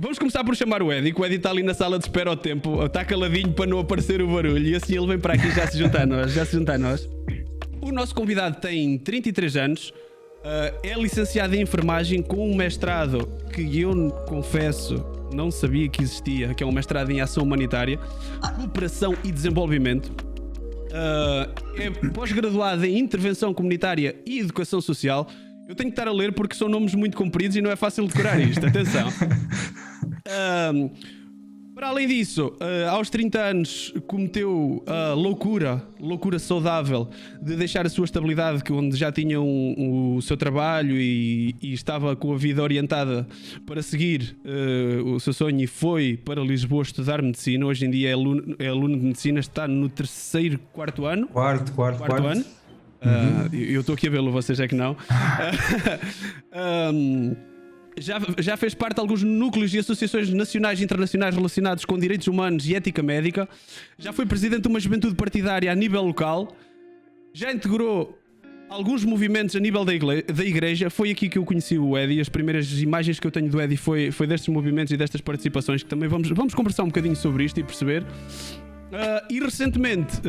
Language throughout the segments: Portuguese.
Vamos começar por chamar o Eddie, que o Eddie está ali na sala de espera ao tempo, está caladinho para não aparecer o barulho, e assim ele vem para aqui e já se junta a nós. O nosso convidado tem 33 anos, é licenciado em enfermagem com um mestrado que eu confesso não sabia que existia, que é um mestrado em ação humanitária, cooperação e desenvolvimento. É pós-graduado em intervenção comunitária e educação social. Eu tenho que estar a ler porque são nomes muito compridos e não é fácil decorar isto, atenção. Para além disso, aos 30 anos cometeu a loucura saudável de deixar a sua estabilidade, onde já tinha o seu trabalho e estava com a vida orientada para seguir o seu sonho, e foi para Lisboa estudar medicina. Hoje em dia é aluno de medicina, está no quarto ano. Quarto ano. Eu estou aqui a vê-lo, vocês é que não. Já fez parte de alguns núcleos e associações nacionais e internacionais relacionados com direitos humanos e ética médica. Já foi presidente de uma juventude partidária a nível local. Já integrou alguns movimentos a nível da igreja. Foi aqui que eu conheci o Eddie. As primeiras imagens que eu tenho do Eddie foi destes movimentos e destas participações, que também vamos conversar um bocadinho sobre isto e perceber. E recentemente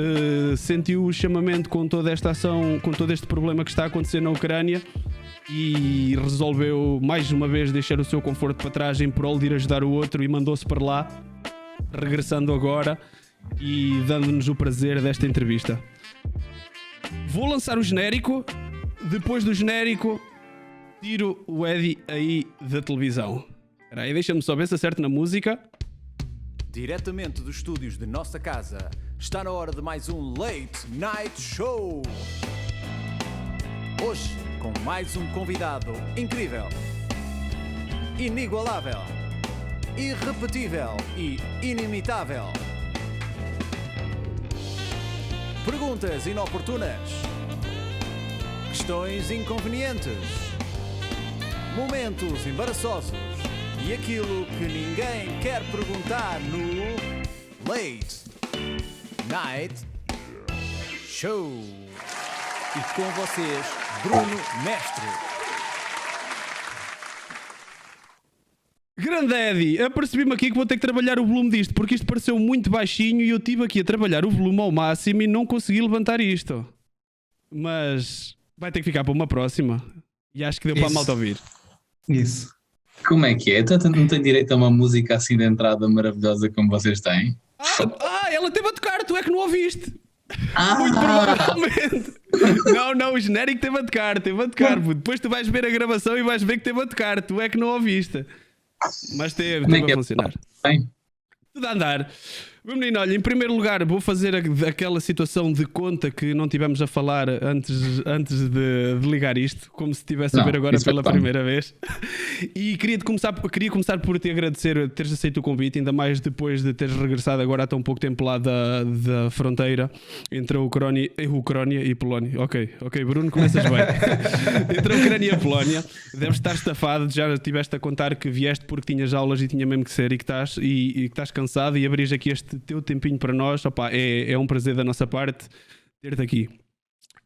sentiu o chamamento com toda esta ação, com todo este problema que está a acontecer na Ucrânia, e resolveu mais uma vez deixar o seu conforto para trás em prol de ir ajudar o outro, e mandou-se para lá, regressando agora e dando-nos o prazer desta entrevista. Vou lançar o genérico. Depois do genérico tiro o Eddie aí da televisão. Espera aí, deixa-me só ver se acerto na música. Diretamente dos estúdios de nossa casa, está na hora de mais um Late Night Show. Hoje, com mais um convidado incrível, inigualável, irrepetível e inimitável. Perguntas inoportunas, questões inconvenientes, momentos embaraçosos e aquilo que ninguém quer perguntar no Late Night Show. E com vocês, Bruno Mestre. Grande Eddie, apercebi-me aqui que vou ter que trabalhar o volume disto, porque isto pareceu muito baixinho e eu estive aqui a trabalhar o volume ao máximo e não consegui levantar isto. Mas vai ter que ficar para uma próxima. E acho que deu para a malta ouvir. Isso. Como é que é? Então não tem direito a uma música assim de entrada maravilhosa como vocês têm? Ela teve a tocar, tu é que não ouviste. Muito provavelmente. Não, o genérico teve a tocar. Depois tu vais ver a gravação e vais ver que teve a tocar, tu é que não ouviste. Mas teve a funcionar. Bem. Tudo a andar. Meu menino, olha, em primeiro lugar vou fazer aquela situação de conta que não tivemos a falar antes de ligar isto, como se estivesse a ver agora pela primeira vez. E queria começar por te agradecer teres aceito o convite, ainda mais depois de teres regressado agora há tão pouco tempo lá da fronteira entre a Ucrânia e Polónia. Ok, Bruno, começas bem. Entre a Ucrânia e a Polónia, deves estar estafado, já estiveste a contar que vieste porque tinhas aulas e tinha mesmo que ser, e que estás cansado, e abris aqui este teu tempinho para nós. Opa, é um prazer da nossa parte ter-te aqui.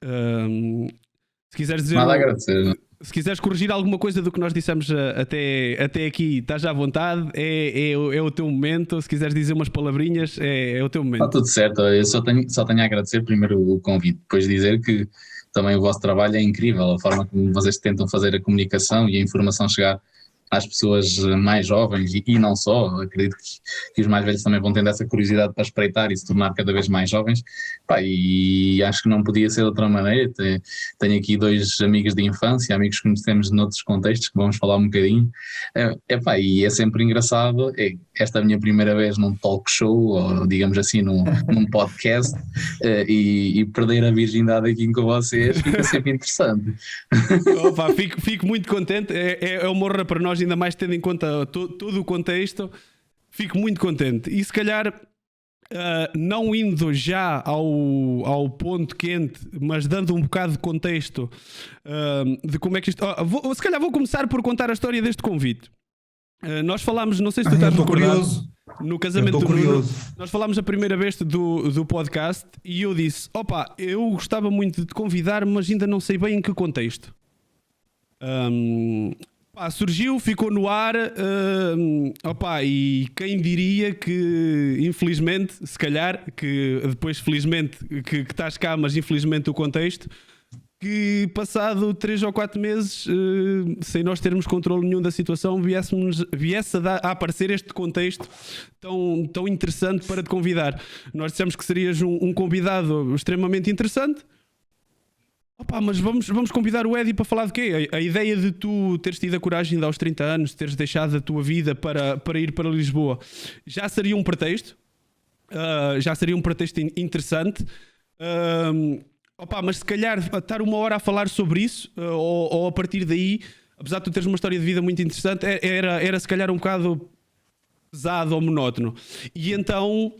Se quiseres dizer, nada a agradecer. Se quiseres corrigir alguma coisa do que nós dissemos até aqui, estás à vontade, é o teu momento. Se quiseres dizer umas palavrinhas, é o teu momento. Está tudo certo, eu só tenho a agradecer primeiro o convite, depois dizer que também o vosso trabalho é incrível, a forma como vocês tentam fazer a comunicação e a informação chegar às pessoas mais jovens e não só. Acredito que os mais velhos também vão tendo essa curiosidade para espreitar e se tornar cada vez mais jovens. E acho que não podia ser de outra maneira. Tenho aqui dois amigos de infância, amigos que conhecemos noutros contextos, que vamos falar um bocadinho. E é sempre engraçado. Esta é a minha primeira vez num talk show, ou digamos assim, num podcast, e perder a virgindade aqui com vocês fica sempre interessante. Opa, fico muito contente. É uma honra para nós, ainda mais tendo em conta todo o contexto. Fico muito contente. E se calhar, não indo já ao ponto quente, mas dando um bocado de contexto de como é que isto... se calhar vou começar por contar a história deste convite. Nós falámos, não sei se tu estás recordado, no casamento do Bruno, nós falámos a primeira vez do podcast, e eu disse, eu gostava muito de te convidar, mas ainda não sei bem em que contexto. Pá, surgiu, ficou no ar, e quem diria que, infelizmente, se calhar, que depois, felizmente, que estás cá, mas infelizmente o contexto, que passado 3 ou 4 meses, sem nós termos controle nenhum da situação, viesse a aparecer este contexto tão interessante para te convidar. Nós dissemos que serias um convidado extremamente interessante. Mas vamos convidar o Eddie para falar de quê? A ideia de tu teres tido a coragem de aos 30 anos, teres deixado a tua vida para ir para Lisboa, já seria um pretexto. Interessante. Mas se calhar estar 1 hora a falar sobre isso, ou a partir daí, apesar de tu teres uma história de vida muito interessante, era se calhar um bocado pesado ou monótono. E então...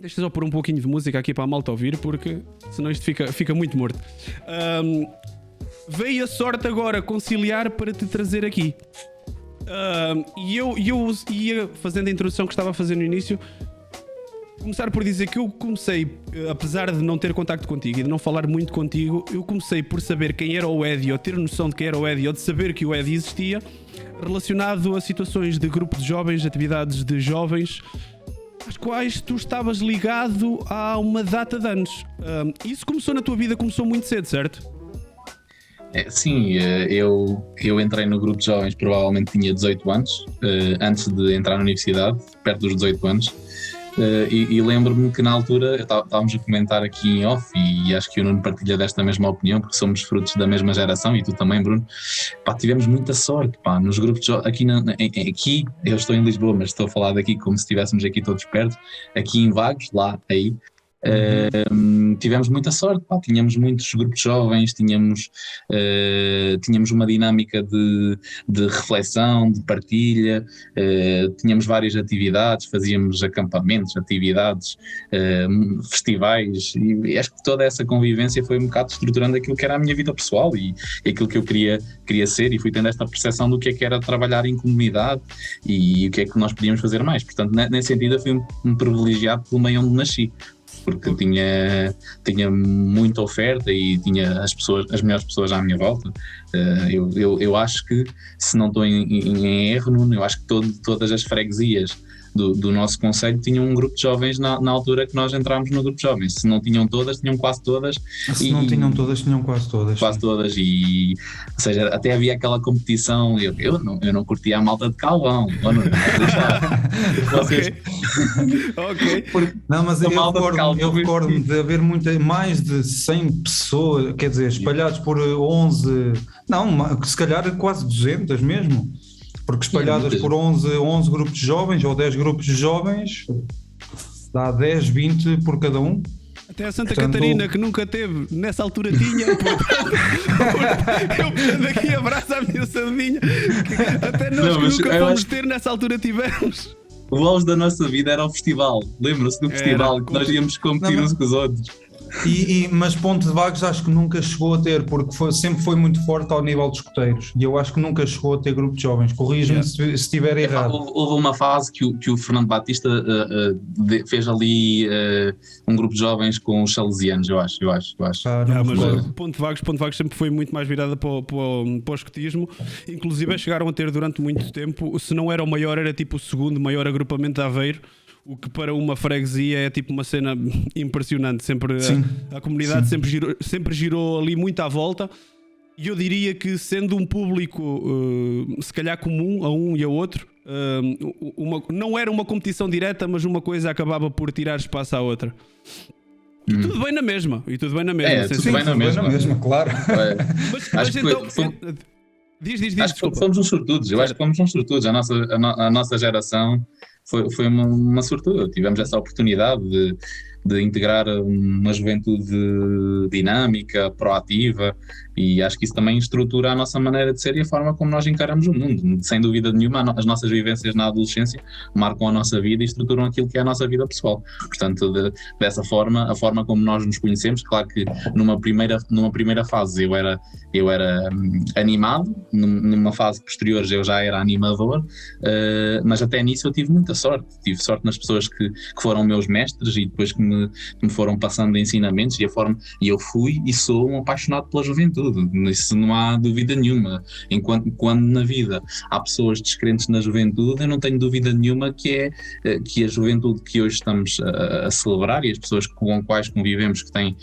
Deixa só pôr um pouquinho de música aqui para a malta ouvir, porque senão isto fica muito morto. Veio a sorte agora conciliar para te trazer aqui. E eu ia, fazendo a introdução que estava a fazer no início, começar por dizer que eu comecei, apesar de não ter contacto contigo e de não falar muito contigo, eu comecei por saber quem era o Eddie, ou ter noção de quem era o Eddie, ou de saber que o Eddie existia, relacionado a situações de grupo de jovens, atividades de jovens, às quais tu estavas ligado há uma data de anos. Isso começou na tua vida, começou muito cedo, certo? Sim, eu entrei no grupo de jovens, provavelmente tinha 18 anos, antes de entrar na universidade, perto dos 18 anos. E lembro-me que na altura estávamos a comentar aqui em off, e acho que o Nuno partilha desta mesma opinião, porque somos frutos da mesma geração, e tu também, Bruno. Tivemos muita sorte nos grupos de aqui eu estou em Lisboa, mas estou a falar daqui como se estivéssemos aqui todos perto, aqui em Vagos, lá aí. Tivemos muita sorte, tínhamos muitos grupos jovens, tínhamos uma dinâmica de reflexão, de partilha, tínhamos várias atividades, fazíamos acampamentos, atividades, festivais, e acho que toda essa convivência foi um bocado estruturando aquilo que era a minha vida pessoal e aquilo que eu queria ser, e fui tendo esta percepção do que é que era trabalhar em comunidade e o que é que nós podíamos fazer mais. Portanto, nesse sentido eu fui um privilegiado pelo meio onde nasci, porque tinha muita oferta e tinha as melhores pessoas à minha volta. Eu acho que, se não estou em erro, Nuno, eu acho que todas as freguesias do nosso concelho tinham um grupo de jovens na altura que nós entrámos no grupo de jovens. Se não tinham todas, tinham quase todas. Se não tinham todas, tinham quase todas. Quase todas, ou seja, até havia aquela competição. Eu não curtia a malta de Calvão. Ok. Não, mas eu recordo-me de haver mais de 100 pessoas, quer dizer, espalhados por 11, não, se calhar quase 200 mesmo. Porque espalhadas por 11 grupos de jovens ou 10 grupos de jovens, dá 10, 20 por cada um. Até a Santa Catarina, que nunca teve, nessa altura tinha. Portanto, eu prendo aqui abraço à minha sardinha. Até nós que nunca fomos ter, nessa altura tivemos. O auge da nossa vida era o festival. Lembram-se do festival, que nós íamos competir uns com os outros. Mas Ponte de Vagos acho que nunca chegou a ter, porque sempre foi muito forte ao nível dos escoteiros, e eu acho que nunca chegou a ter grupo de jovens. Corrige-me se estiver errado. Houve uma fase que o Fernando Batista fez ali um grupo de jovens com os salesianos, eu acho. Mas Ponte de Vagos sempre foi muito mais virada para o escotismo. Inclusive chegaram a ter durante muito tempo, se não era o maior, era tipo o segundo maior agrupamento de Aveiro. O que para uma freguesia é tipo uma cena impressionante. Sempre a comunidade sempre girou ali muito à volta. E eu diria que, sendo um público se calhar comum a um e a outro, não era uma competição direta, mas uma coisa acabava por tirar espaço à outra. E tudo bem na mesma. Tudo bem na mesma, claro. Mas então... Diz, acho que fomos uns sortudos. Eu acho que fomos uns sortudos. A nossa geração foi uma sortuda. Tivemos essa oportunidade de integrar uma juventude dinâmica, proativa, e acho que isso também estrutura a nossa maneira de ser e a forma como nós encaramos o mundo. Sem dúvida nenhuma, as nossas vivências na adolescência marcam a nossa vida e estruturam aquilo que é a nossa vida pessoal. Portanto, dessa forma, a forma como nós nos conhecemos, claro que numa primeira fase eu era animado, numa fase posterior eu já era animador, mas até nisso eu tive muita sorte. Tive sorte nas pessoas que foram meus mestres e depois que me me foram passando ensinamentos e eu fui e sou um apaixonado pela juventude, isso não há dúvida nenhuma. Quando na vida há pessoas descrentes na juventude, eu não tenho dúvida nenhuma que a juventude que hoje estamos a celebrar e as pessoas com quais convivemos que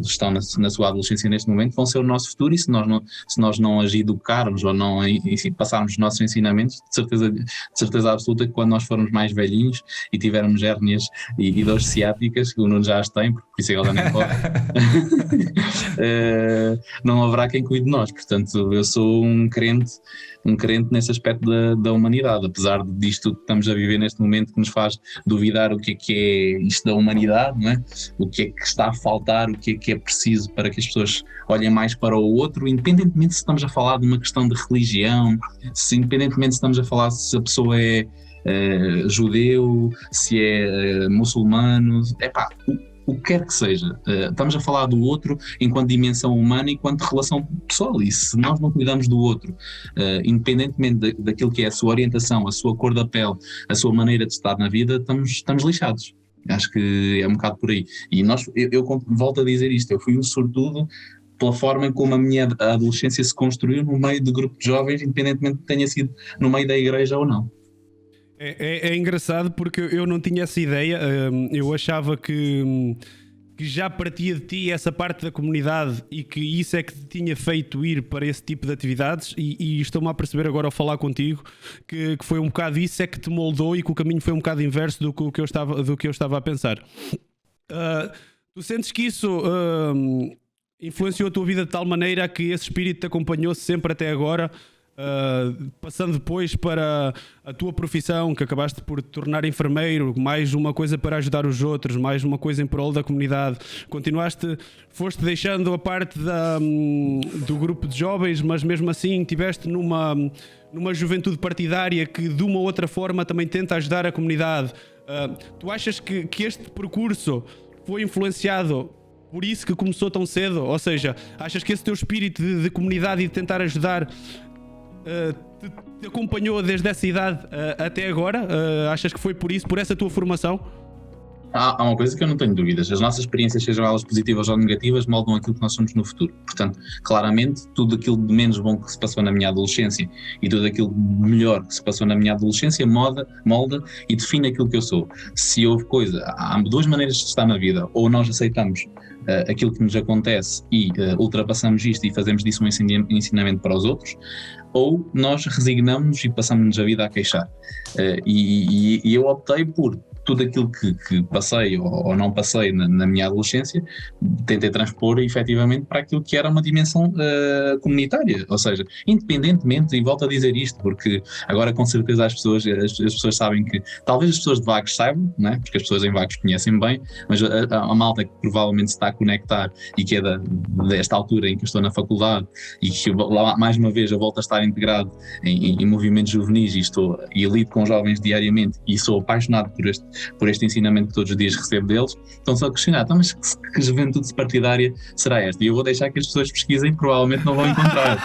estão na sua adolescência neste momento vão ser o nosso futuro, e se nós não as educarmos ou não passarmos os nossos ensinamentos, de certeza absoluta que quando nós formos mais velhinhos e tivermos hérnias e dores ciáticas, que o Nuno já as tem, porque por isso é que ele já nem pode, não haverá quem cuide de nós. Portanto, eu sou um crente nesse aspecto da humanidade, apesar disto que estamos a viver neste momento, que nos faz duvidar o que é isto da humanidade, não é? O que é que está a faltar, o que é preciso para que as pessoas olhem mais para o outro, independentemente se estamos a falar de uma questão de religião, independentemente se estamos a falar se a pessoa é judeu, se é muçulmano, o que quer que seja, estamos a falar do outro enquanto dimensão humana e enquanto relação pessoal, e se nós não cuidamos do outro, independentemente daquilo que é a sua orientação, a sua cor da pele, a sua maneira de estar na vida, estamos lixados. Acho que é um bocado por aí. E eu volto a dizer isto, eu fui um sortudo pela forma como a minha adolescência se construiu no meio de grupo de jovens, independentemente de tenha sido no meio da igreja ou não. É engraçado porque eu não tinha essa ideia, eu achava que já partia de ti essa parte da comunidade e que isso é que te tinha feito ir para esse tipo de atividades, e estou-me a perceber agora ao falar contigo que foi um bocado isso é que te moldou e que o caminho foi um bocado inverso do que eu estava a pensar. Tu sentes que isso influenciou a tua vida de tal maneira que esse espírito te acompanhou sempre até agora? Passando depois para a tua profissão, que acabaste por te tornar enfermeiro, mais uma coisa para ajudar os outros, mais uma coisa em prol da comunidade, foste deixando a parte do grupo de jovens, mas mesmo assim estiveste numa juventude partidária que de uma ou outra forma também tenta ajudar a comunidade. Tu achas que este percurso foi influenciado por isso que começou tão cedo? Ou seja, achas que esse teu espírito de comunidade e de tentar ajudar te acompanhou desde essa idade até agora? Achas que foi por isso, por essa tua formação? Há uma coisa que eu não tenho dúvidas: as nossas experiências, sejam elas positivas ou negativas, moldam aquilo que nós somos no futuro. Portanto, claramente, tudo aquilo de menos bom que se passou na minha adolescência e tudo aquilo de melhor que se passou na minha adolescência molda e define aquilo que eu sou. Se houve há duas maneiras de estar na vida: ou nós aceitamos aquilo que nos acontece e ultrapassamos isto e fazemos disso um ensinamento para os outros, ou nós resignamos e passamos-nos a vida a queixar. E eu optei por tudo aquilo que passei ou não passei na minha adolescência, tentei transpor efetivamente para aquilo que era uma dimensão comunitária, ou seja, independentemente, e volto a dizer isto, porque agora com certeza as pessoas sabem que, talvez as pessoas de Vagos saibam, não é? Porque as pessoas em Vagos conhecem bem, mas a malta que provavelmente se está a conectar e que é desta altura em que eu estou na faculdade e que mais uma vez eu volto a estar integrado em movimentos juvenis e lido com jovens diariamente e sou apaixonado por este ensinamento que todos os dias recebo deles, estão só a questionar: mas que juventude partidária será esta? E eu vou deixar que as pessoas pesquisem, provavelmente não vão encontrar.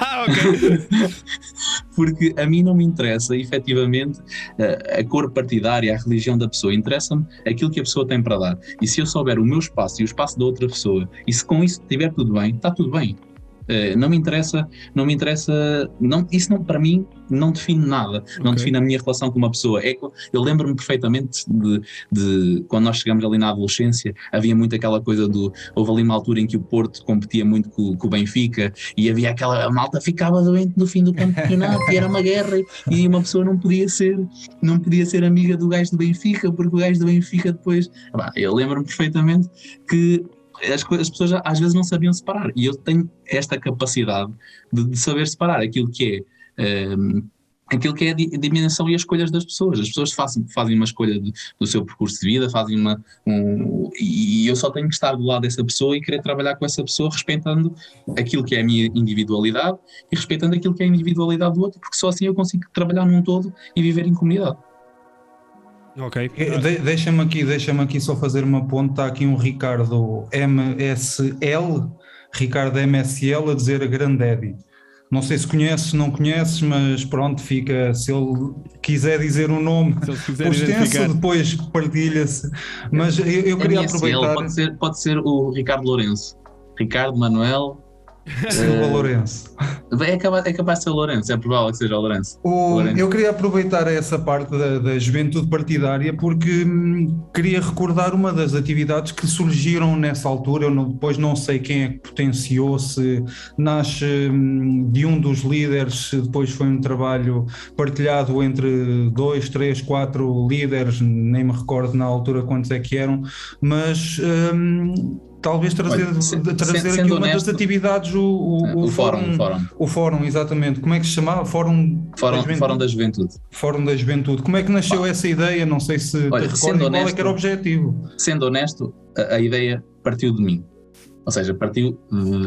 Porque a mim não me interessa efetivamente a cor partidária, a religião da pessoa, interessa-me aquilo que a pessoa tem para dar, e se eu souber o meu espaço e o espaço da outra pessoa, e se com isso estiver tudo bem, está tudo bem. Não me interessa, isso não, para mim não define nada, não define a minha relação com uma pessoa. Eu lembro-me perfeitamente de quando nós chegamos ali na adolescência, havia muito aquela coisa houve ali uma altura em que o Porto competia muito com o Benfica e havia a malta ficava doente no fim do campeonato e era uma guerra e uma pessoa não podia ser amiga do gajo do Benfica, porque o gajo do Benfica depois... Eu lembro-me perfeitamente que as pessoas às vezes não sabiam separar, e eu tenho esta capacidade de saber separar aquilo que é a dimensão e as escolhas das pessoas. As pessoas fazem uma escolha do seu percurso de vida, e eu só tenho que estar do lado dessa pessoa e querer trabalhar com essa pessoa, respeitando aquilo que é a minha individualidade e respeitando aquilo que é a individualidade do outro, porque só assim eu consigo trabalhar num todo e viver em comunidade. Ok. Deixa-me aqui só fazer uma ponte. Está aqui um Ricardo MSL a dizer a grande Eddie. Não sei se conheces, se não conheces, mas pronto, fica, se ele quiser dizer um nome Se ele se quiser por extenso, identificar. depois partilha-se. Mas eu queria MSL, aproveitar pode ser o Ricardo Lourenço. Ricardo Manuel. Silva Lourenço. É capaz de ser o Lourenço, é provável que seja o Lourenço. Eu queria aproveitar essa parte da juventude partidária porque queria recordar uma das atividades que surgiram nessa altura. Eu depois não sei quem é que potenciou, se nasce de um dos líderes, se depois foi um trabalho partilhado entre 2, 3, 4 líderes, nem me recordo na altura quantos é que eram, mas talvez trazer aqui uma das atividades, o fórum, exatamente. Como é que se chamava? Fórum da Juventude. Fórum da Juventude. Como é que nasceu essa ideia? Não sei se te recordas qual é que era o objetivo. Sendo honesto, a ideia partiu de mim. Ou seja, partiu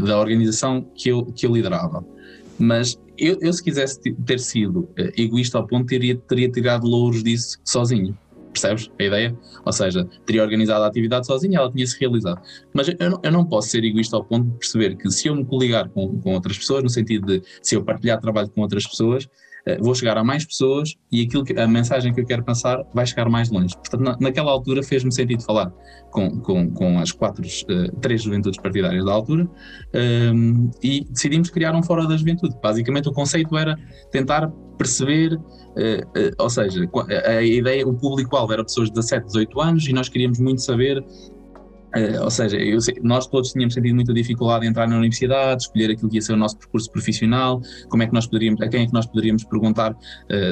da organização que eu liderava. Mas eu se quisesse ter sido egoísta ao ponto, teria tirado louros disso sozinho. Percebes a ideia? Ou seja, teria organizado a atividade sozinha, ela tinha-se realizado. Mas eu não posso ser egoísta ao ponto de perceber que se eu me coligar com outras pessoas, no sentido de se eu partilhar trabalho com outras pessoas, vou chegar a mais pessoas e a mensagem que eu quero passar vai chegar mais longe. Portanto, naquela altura fez-me sentido falar com as 3 juventudes partidárias da altura e decidimos criar um Fórum da Juventude. Basicamente o conceito era tentar perceber, ou seja, a ideia, o público-alvo era pessoas de 17, 18 anos e nós queríamos muito saber. Ou seja, nós todos tínhamos sentido muita dificuldade em entrar na universidade, escolher aquilo que ia ser o nosso percurso profissional, a quem é que nós poderíamos perguntar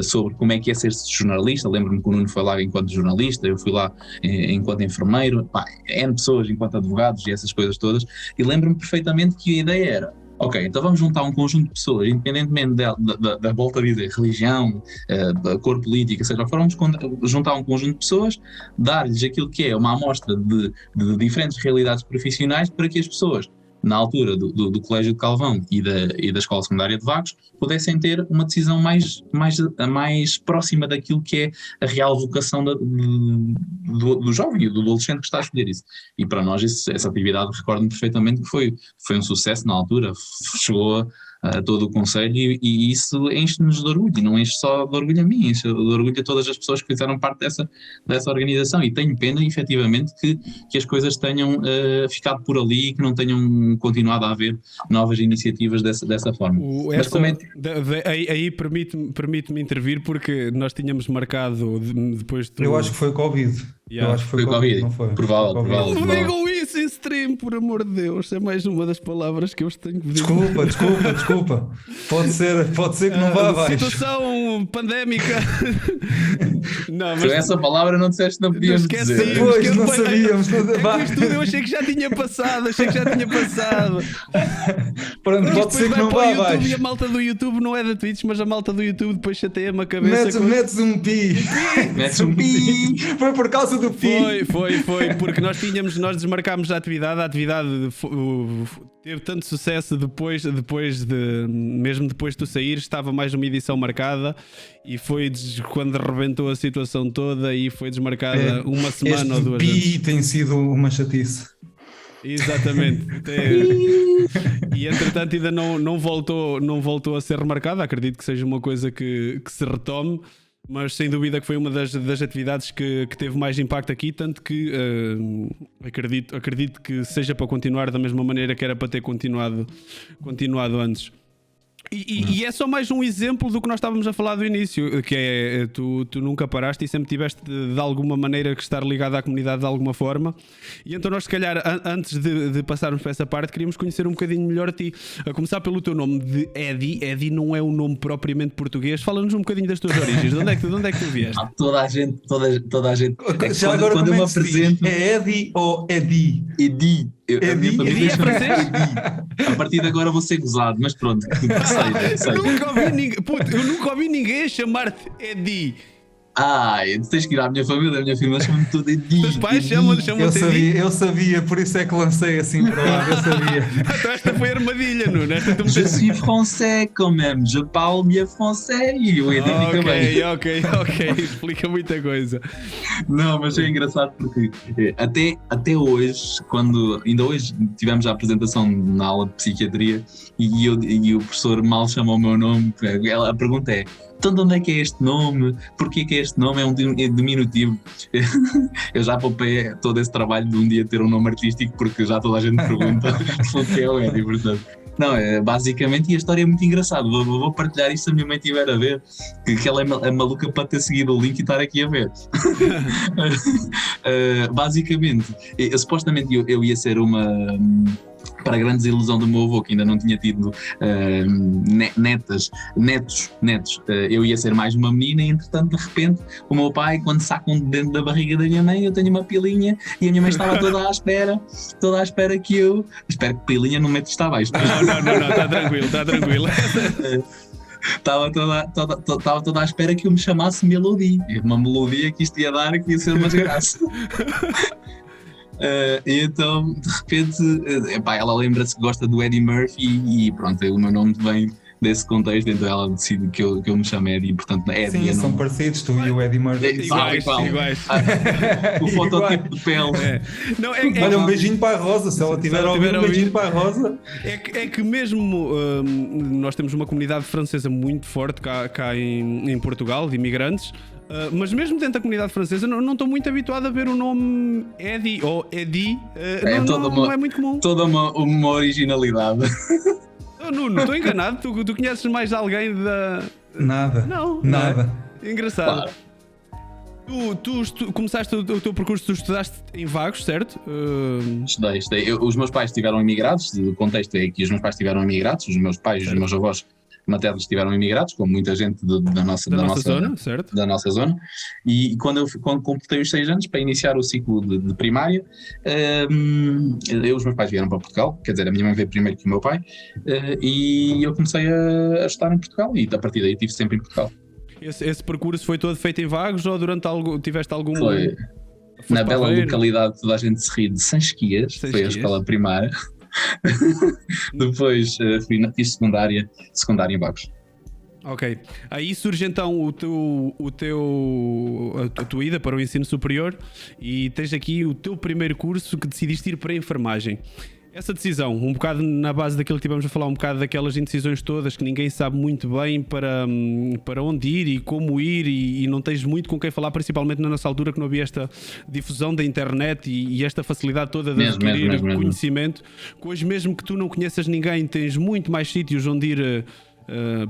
sobre como é que é ser jornalista. Lembro-me que o Nuno foi lá enquanto jornalista, eu fui lá enquanto enfermeiro, N pessoas enquanto advogados e essas coisas todas, e lembro-me perfeitamente que a ideia era: ok, então vamos juntar um conjunto de pessoas, independentemente da volta a dizer, religião, cor política, seja o que for, vamos juntar um conjunto de pessoas, dar-lhes aquilo que é uma amostra de diferentes realidades profissionais para que as pessoas, na altura do Colégio de Calvão e da Escola Secundária de Vagos, pudessem ter uma decisão mais próxima daquilo que é a real vocação do jovem e do adolescente que está a escolher isso. E para nós essa atividade, recordo-me perfeitamente que foi um sucesso na altura, chegou a todo o Conselho e isso enche-nos de orgulho, e não enche só de orgulho a mim, enche de orgulho a todas as pessoas que fizeram parte dessa organização, e tenho pena, efetivamente, que as coisas tenham ficado por ali e que não tenham continuado a haver novas iniciativas dessa forma. Aí permite-me intervir, porque nós tínhamos marcado depois do... Eu acho que foi Covid. Yeah. Eu acho que foi Covid, não foi? Provável. Não digam isso em stream, por amor de Deus. É mais uma das palavras que eu tenho que dizer. Desculpa. Pode ser que não vá abaixo. Situação pandémica. Não, mas essa palavra não disseste, não podíamos dizer. Pois, não sabíamos. Eu achei que já tinha passado. Pronto, pode ser que não vá abaixo. E a malta do YouTube não é da Twitch, mas a malta do YouTube depois chateia-me a cabeça. Metes um pi. Foi por causa do pi. Foi, porque nós desmarcámos a atividade teve tanto sucesso mesmo depois de tu sair, estava mais uma edição marcada e foi quando rebentou a situação toda e foi desmarcada uma semana ou 2 pi tem sido uma chatice. Exatamente. E entretanto ainda não voltou a ser remarcada. Acredito que seja uma coisa que se retome, mas sem dúvida que foi uma das atividades que teve mais impacto aqui, tanto que acredito que seja para continuar da mesma maneira que era para ter continuado antes. E é só mais um exemplo do que nós estávamos a falar do início, que é tu nunca paraste e sempre tiveste de alguma maneira que estar ligado à comunidade de alguma forma. E então nós, se calhar, antes de passarmos para essa parte, queríamos conhecer um bocadinho melhor a ti, a começar pelo teu nome de Eddie. Eddie não é um nome propriamente português. Fala-nos um bocadinho das tuas origens. De onde é que tu vieste? Toda a gente já agora, quando eu me apresento, é Eddie ou Eddie? Eddie é francês? A partir de agora vou ser gozado, mas pronto, sei. Eu nunca ouvi ninguém chamar-te Eddie. Tu tens que ir à minha família chama-me tudo Edi. Os pais chamam-te Edi? Eu sabia, por isso é que lancei assim para lá, eu sabia. Então esta foi armadilha, Nuno. Esta tu Je suis français quand même, je parle bien français. E o Edi fica bem. Ok, explica muita coisa. Não, mas é engraçado porque até hoje, ainda hoje tivemos a apresentação na aula de psiquiatria e o professor mal chamou o meu nome. A pergunta é: então de onde é que é este nome? Porquê que este nome é um diminutivo? Eu já poupei todo esse trabalho de um dia ter um nome artístico porque já toda a gente pergunta o que é o Eddie, portanto. Não, basicamente, e a história é muito engraçada. Vou partilhar isto se a minha mãe estiver a ver, que ela é maluca para ter seguido o link e estar aqui a ver. Basicamente, supostamente eu ia ser para a grande desilusão do meu avô, que ainda não tinha tido netos, eu ia ser mais uma menina e entretanto de repente o meu pai, quando saca dentro da barriga da minha mãe, eu tenho uma pilinha e a minha mãe estava toda à espera que eu... Espero que pilinha não mete isto abaixo. Não, está tranquilo. Estava toda à espera que eu me chamasse Melody, uma melodia que isto ia dar, que ia ser uma desgraça. E então, de repente, ela lembra-se que gosta do Eddie Murphy e pronto, o meu nome vem desse contexto, então ela decide que eu me chamo Eddie, portanto Eddie. Sim, são parecidos, tu e o Eddie Murphy. Iguais. O fototipo de pele. Não, olha, um beijinho para a Rosa, se ela tiver a ouvir, um beijinho para a Rosa. É que mesmo nós temos uma comunidade francesa muito forte cá em Portugal, de imigrantes. Mas mesmo dentro da comunidade francesa não estou muito habituado a ver o nome Eddie ou Eddie. Não é muito comum. Toda uma originalidade. Nuno, estou enganado? Tu conheces mais alguém da... Nada. Não. Nada. É engraçado. Claro. Tu começaste o teu percurso, tu estudaste em Vagos, certo? Estudei. Os meus pais estiveram imigrados, o contexto é que os meus pais estiveram imigrados, os meus pais e os meus avós maternos estiveram imigrados, como muita gente da nossa zona, certo? Da nossa zona. E quando completei os 6 anos para iniciar o ciclo de primária, os meus pais vieram para Portugal, quer dizer, a minha mãe veio primeiro que o meu pai, e eu comecei a estar em Portugal e a partir daí estive sempre em Portugal. Esse percurso foi todo feito em Vagos ou tiveste algum... Foi na bela localidade, toda a gente se ri, de Sanchias, foi a escola primária. Depois fiz secundária em Vagos. Ok. Aí surge então a tua ida para o ensino superior e tens aqui o teu primeiro curso que decidiste ir para a enfermagem. Essa decisão, um bocado na base daquilo que tivemos a falar, um bocado daquelas indecisões todas que ninguém sabe muito bem para onde ir e como ir e não tens muito com quem falar, principalmente na nossa altura que não havia esta difusão da internet e esta facilidade toda de adquirir conhecimento. Hoje mesmo que tu não conheças ninguém, tens muito mais sítios onde ir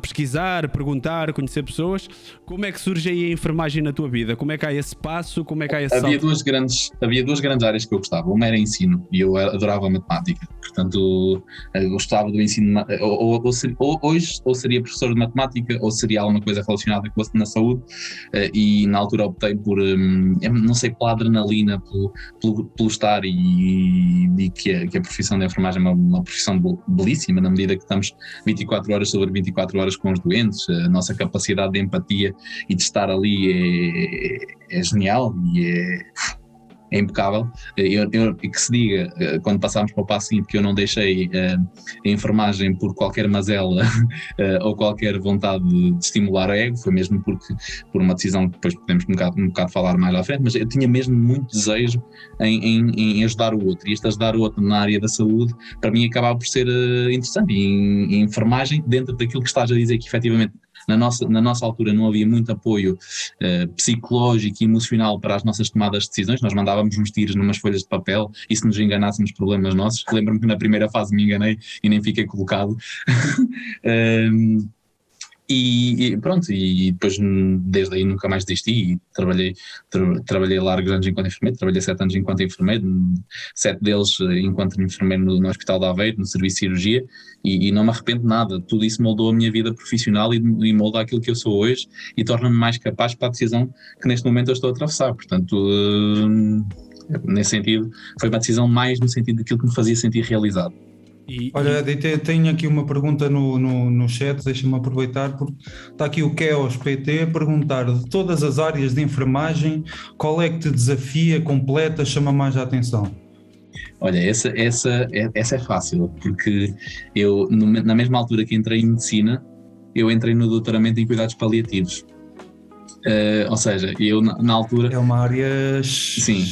pesquisar, perguntar, conhecer pessoas. Como é que surge aí a enfermagem na tua vida? Como é que há esse passo? Como é que há esse havia salto? Havia duas grandes áreas que eu gostava. Uma era ensino e eu adorava matemática. Portanto, eu gostava do ensino. Ou seria professor de matemática ou seria alguma coisa relacionada na saúde. E na altura optei por, não sei, pela adrenalina, pelo estar e que a profissão da enfermagem é uma profissão belíssima na medida que estamos 24 horas sobre 24 horas com os doentes. A nossa capacidade de empatia e de estar ali é genial e é impecável. E que se diga, quando passámos para o passo seguinte, que eu não deixei a enfermagem por qualquer mazela ou qualquer vontade de estimular o ego, foi mesmo por uma decisão que depois podemos um bocado falar mais à frente, mas eu tinha mesmo muito desejo em ajudar o outro, e este ajudar o outro na área da saúde, para mim acabava por ser interessante, e em enfermagem, dentro daquilo que estás a dizer, que efetivamente na nossa altura não havia muito apoio psicológico e emocional para as nossas tomadas de decisões. Nós mandávamos uns tiros numas folhas de papel e se nos enganássemos, problemas nossos. Lembro-me que na primeira fase me enganei e nem fiquei colocado. E pronto, e depois desde aí nunca mais desisti e trabalhei largos anos enquanto enfermeiro, trabalhei 7 anos enquanto enfermeiro, 7 deles enquanto enfermeiro no Hospital de Aveiro, no serviço de cirurgia, e não me arrependo de nada. Tudo isso moldou a minha vida profissional e molda aquilo que eu sou hoje e torna-me mais capaz para a decisão que neste momento eu estou a atravessar. Portanto, nesse sentido, foi uma decisão mais no sentido daquilo que me fazia sentir realizado. Olha, tenho aqui uma pergunta no chat, deixa-me aproveitar, porque está aqui o Keos PT a perguntar: de todas as áreas de enfermagem, qual é que te desafia, completa, chama mais a atenção? Olha, essa é fácil, porque eu, na mesma altura que entrei em medicina, eu entrei no doutoramento em cuidados paliativos. Ou seja, eu na altura... É uma área... Sim,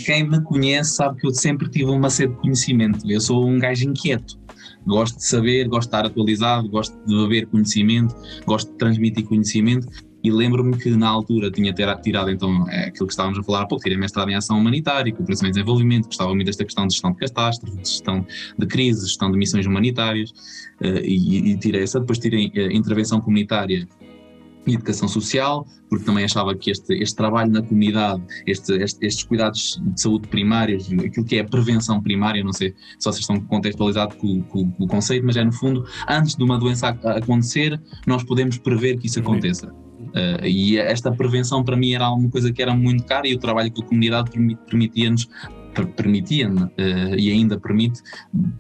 quem me conhece sabe que eu sempre tive uma sede de conhecimento. Eu sou um gajo inquieto, gosto de saber, gosto de estar atualizado, gosto de beber conhecimento, gosto de transmitir conhecimento. E lembro-me que na altura tinha tirado então aquilo que estávamos a falar há pouco, tirei mestrado em ação humanitária, cooperação e desenvolvimento, gostava muito desta questão de gestão de catástrofes, de gestão de crises, gestão de missões humanitárias, e tirei essa. Depois tirei intervenção comunitária e educação social, porque também achava que este trabalho na comunidade, estes cuidados de saúde primários, aquilo que é a prevenção primária, não sei se vocês estão contextualizados com o conceito, mas é no fundo, antes de uma doença acontecer, nós podemos prever que isso aconteça. E esta prevenção para mim era alguma coisa que era muito cara, e o trabalho com a comunidade permitia-me e ainda permite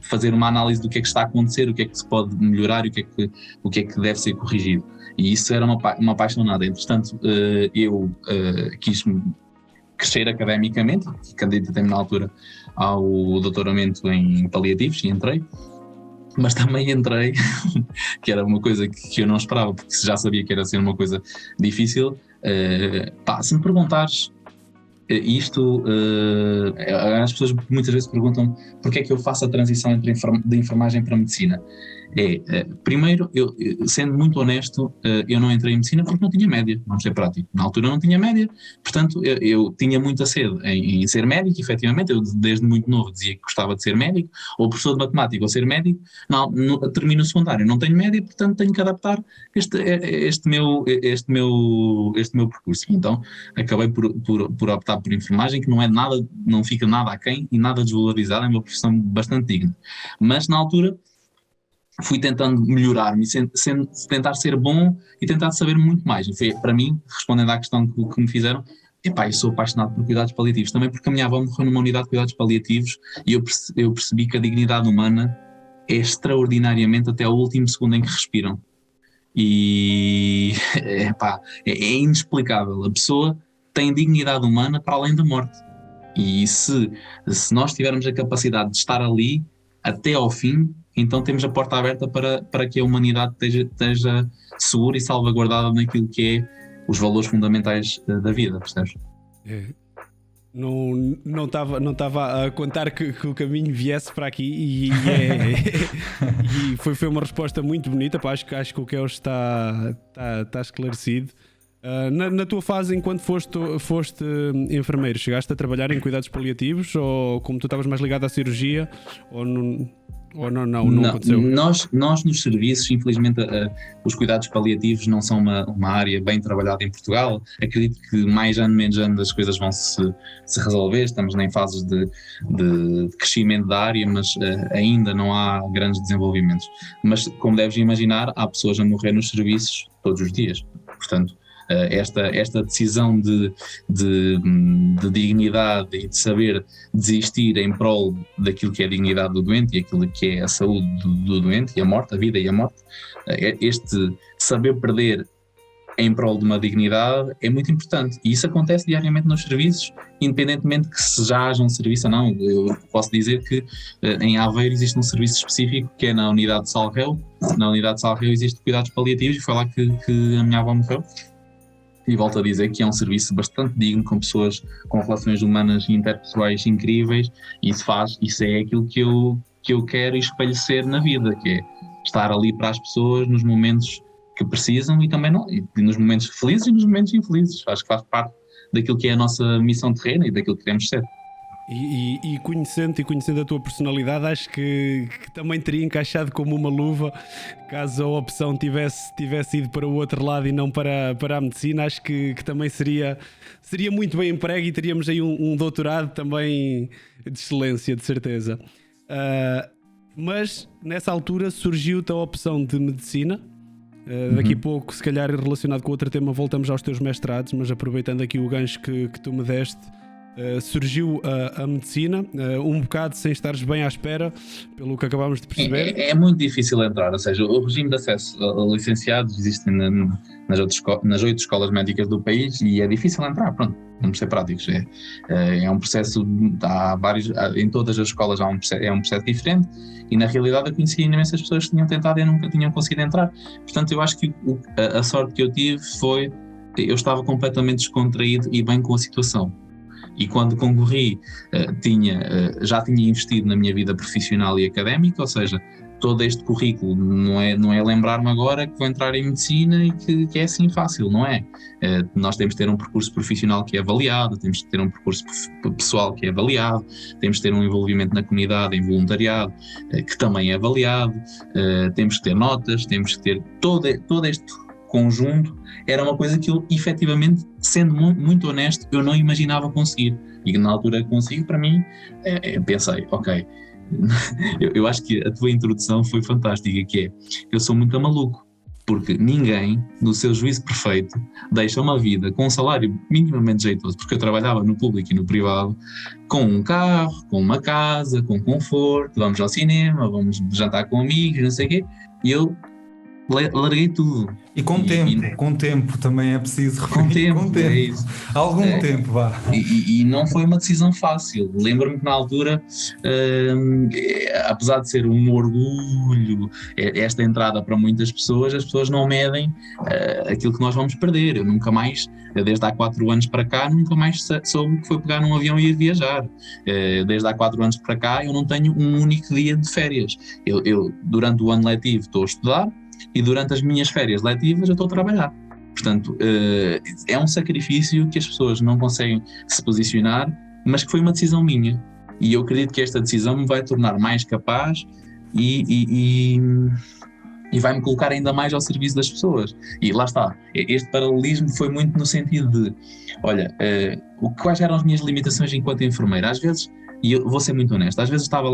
fazer uma análise do que é que está a acontecer, o que é que se pode melhorar e o que é que deve ser corrigido. E isso era uma apaixonada. Entretanto, eu quis crescer academicamente, candidatei-me na altura ao doutoramento em paliativos e entrei. Mas também entrei, que era uma coisa que eu não esperava, porque já sabia que era ser uma coisa difícil. Se me perguntares isto, as pessoas muitas vezes perguntam porque é que eu faço a transição de enfermagem para a medicina. Primeiro, eu, sendo muito honesto, eu não entrei em medicina porque não tinha média, vamos ser prático. Na altura não tinha média, portanto eu tinha muita sede em ser médico, efetivamente. Eu desde muito novo dizia que gostava de ser médico, ou professor de matemática, ou ser médico. Termino o secundário, não tenho média, portanto tenho que adaptar este meu percurso. Então acabei por optar por enfermagem, que não fica nada aquém e nada desvalorizada, é uma profissão bastante digna. Mas na altura fui tentando melhorar-me, tentar ser bom e tentar saber muito mais. E foi, para mim, respondendo à questão que me fizeram, eu sou apaixonado por cuidados paliativos, também porque a minha avó morreu numa unidade de cuidados paliativos, e eu percebi que a dignidade humana é extraordinariamente até o último segundo em que respiram. E é inexplicável. A pessoa tem dignidade humana para além da morte. E se nós tivermos a capacidade de estar ali até ao fim, então temos a porta aberta para que a humanidade esteja segura e salvaguardada naquilo que é os valores fundamentais da vida, percebes? Não estava a contar que o caminho viesse para aqui, e foi uma resposta muito bonita. Pá, acho que o Keos está esclarecido. Na tua fase, enquanto foste enfermeiro, chegaste a trabalhar em cuidados paliativos, ou como tu estavas mais ligado à cirurgia, ou não aconteceu? Nós nos serviços, infelizmente, os cuidados paliativos não são uma área bem trabalhada em Portugal. Acredito que mais ano, menos ano, as coisas vão se resolver. Estamos em fases de crescimento da área, mas ainda não há grandes desenvolvimentos. Mas, como deves imaginar, há pessoas a morrer nos serviços todos os dias. Portanto, esta decisão de dignidade e de saber desistir em prol daquilo que é a dignidade do doente e aquilo que é a saúde do doente e a morte, a vida e a morte, este saber perder em prol de uma dignidade é muito importante, e isso acontece diariamente nos serviços, independentemente que se já haja um serviço ou não. Eu posso dizer que em Aveiro existe um serviço específico que é na unidade de Salreu. Na unidade de Salreu existe cuidados paliativos, e foi lá que a minha avó morreu. E volto a dizer que é um serviço bastante digno, com pessoas com relações humanas e interpessoais incríveis, e isso é aquilo que eu quero espelhecer na vida, que é estar ali para as pessoas nos momentos que precisam, e também e nos momentos felizes e nos momentos infelizes. Acho que faz parte daquilo que é a nossa missão terrena e daquilo que queremos ser. E conhecendo a tua personalidade, acho que também teria encaixado como uma luva caso a opção tivesse ido para o outro lado e não para a medicina. Acho que também seria muito bem emprego, e teríamos aí um doutorado também de excelência, de certeza. Mas nessa altura surgiu-te a opção de medicina. Daqui a pouco, se calhar relacionado com outro tema, voltamos aos teus mestrados, mas aproveitando aqui o gancho que tu me deste, surgiu a medicina, um bocado sem estares bem à espera, pelo que acabámos de perceber. É muito difícil entrar, ou seja, o regime de acesso a licenciados existe nas 8 escolas médicas do país e é difícil entrar, pronto, vamos ser práticos. É um processo, em todas as escolas é um processo diferente e na realidade eu conhecia imensas pessoas que tinham tentado e nunca tinham conseguido entrar. Portanto, eu acho que a sorte que eu tive foi, eu estava completamente descontraído e bem com a situação. E quando concorri, já tinha investido na minha vida profissional e académica, ou seja, todo este currículo não é lembrar-me agora que vou entrar em medicina e que é assim fácil, não é? Nós temos de ter um percurso profissional que é avaliado, temos de ter um percurso pessoal que é avaliado, temos de ter um envolvimento na comunidade, em voluntariado, que também é avaliado, temos que ter notas, temos que ter todo este conjunto. Era uma coisa que eu, efetivamente, sendo muito honesto, eu não imaginava conseguir. E na altura que consegui, para mim, pensei, ok, eu acho que a tua introdução foi fantástica, que é, eu sou muito maluco, porque ninguém, no seu juízo perfeito, deixa uma vida com um salário minimamente jeitoso, porque eu trabalhava no público e no privado, com um carro, com uma casa, com conforto, vamos ao cinema, vamos jantar com amigos, não sei o quê, e eu larguei tudo. E com tempo também é preciso. Com tempo. É isso. Algum tempo, vá. E não foi uma decisão fácil. Lembro-me que na altura, apesar de ser um orgulho, esta entrada para muitas pessoas, as pessoas não medem aquilo que nós vamos perder. Eu nunca mais, desde há 4 anos para cá, nunca mais soube o que foi pegar num avião e ir viajar. Desde há 4 anos para cá, eu não tenho um único dia de férias. Eu durante o ano letivo estou a estudar, e durante as minhas férias letivas eu estou a trabalhar. Portanto, é um sacrifício que as pessoas não conseguem se posicionar, mas que foi uma decisão minha. E eu acredito que esta decisão me vai tornar mais capaz e vai-me colocar ainda mais ao serviço das pessoas. E lá está, este paralelismo foi muito no sentido de, olha, quais eram as minhas limitações enquanto enfermeira? Às vezes, e eu vou ser muito honesto, às vezes estava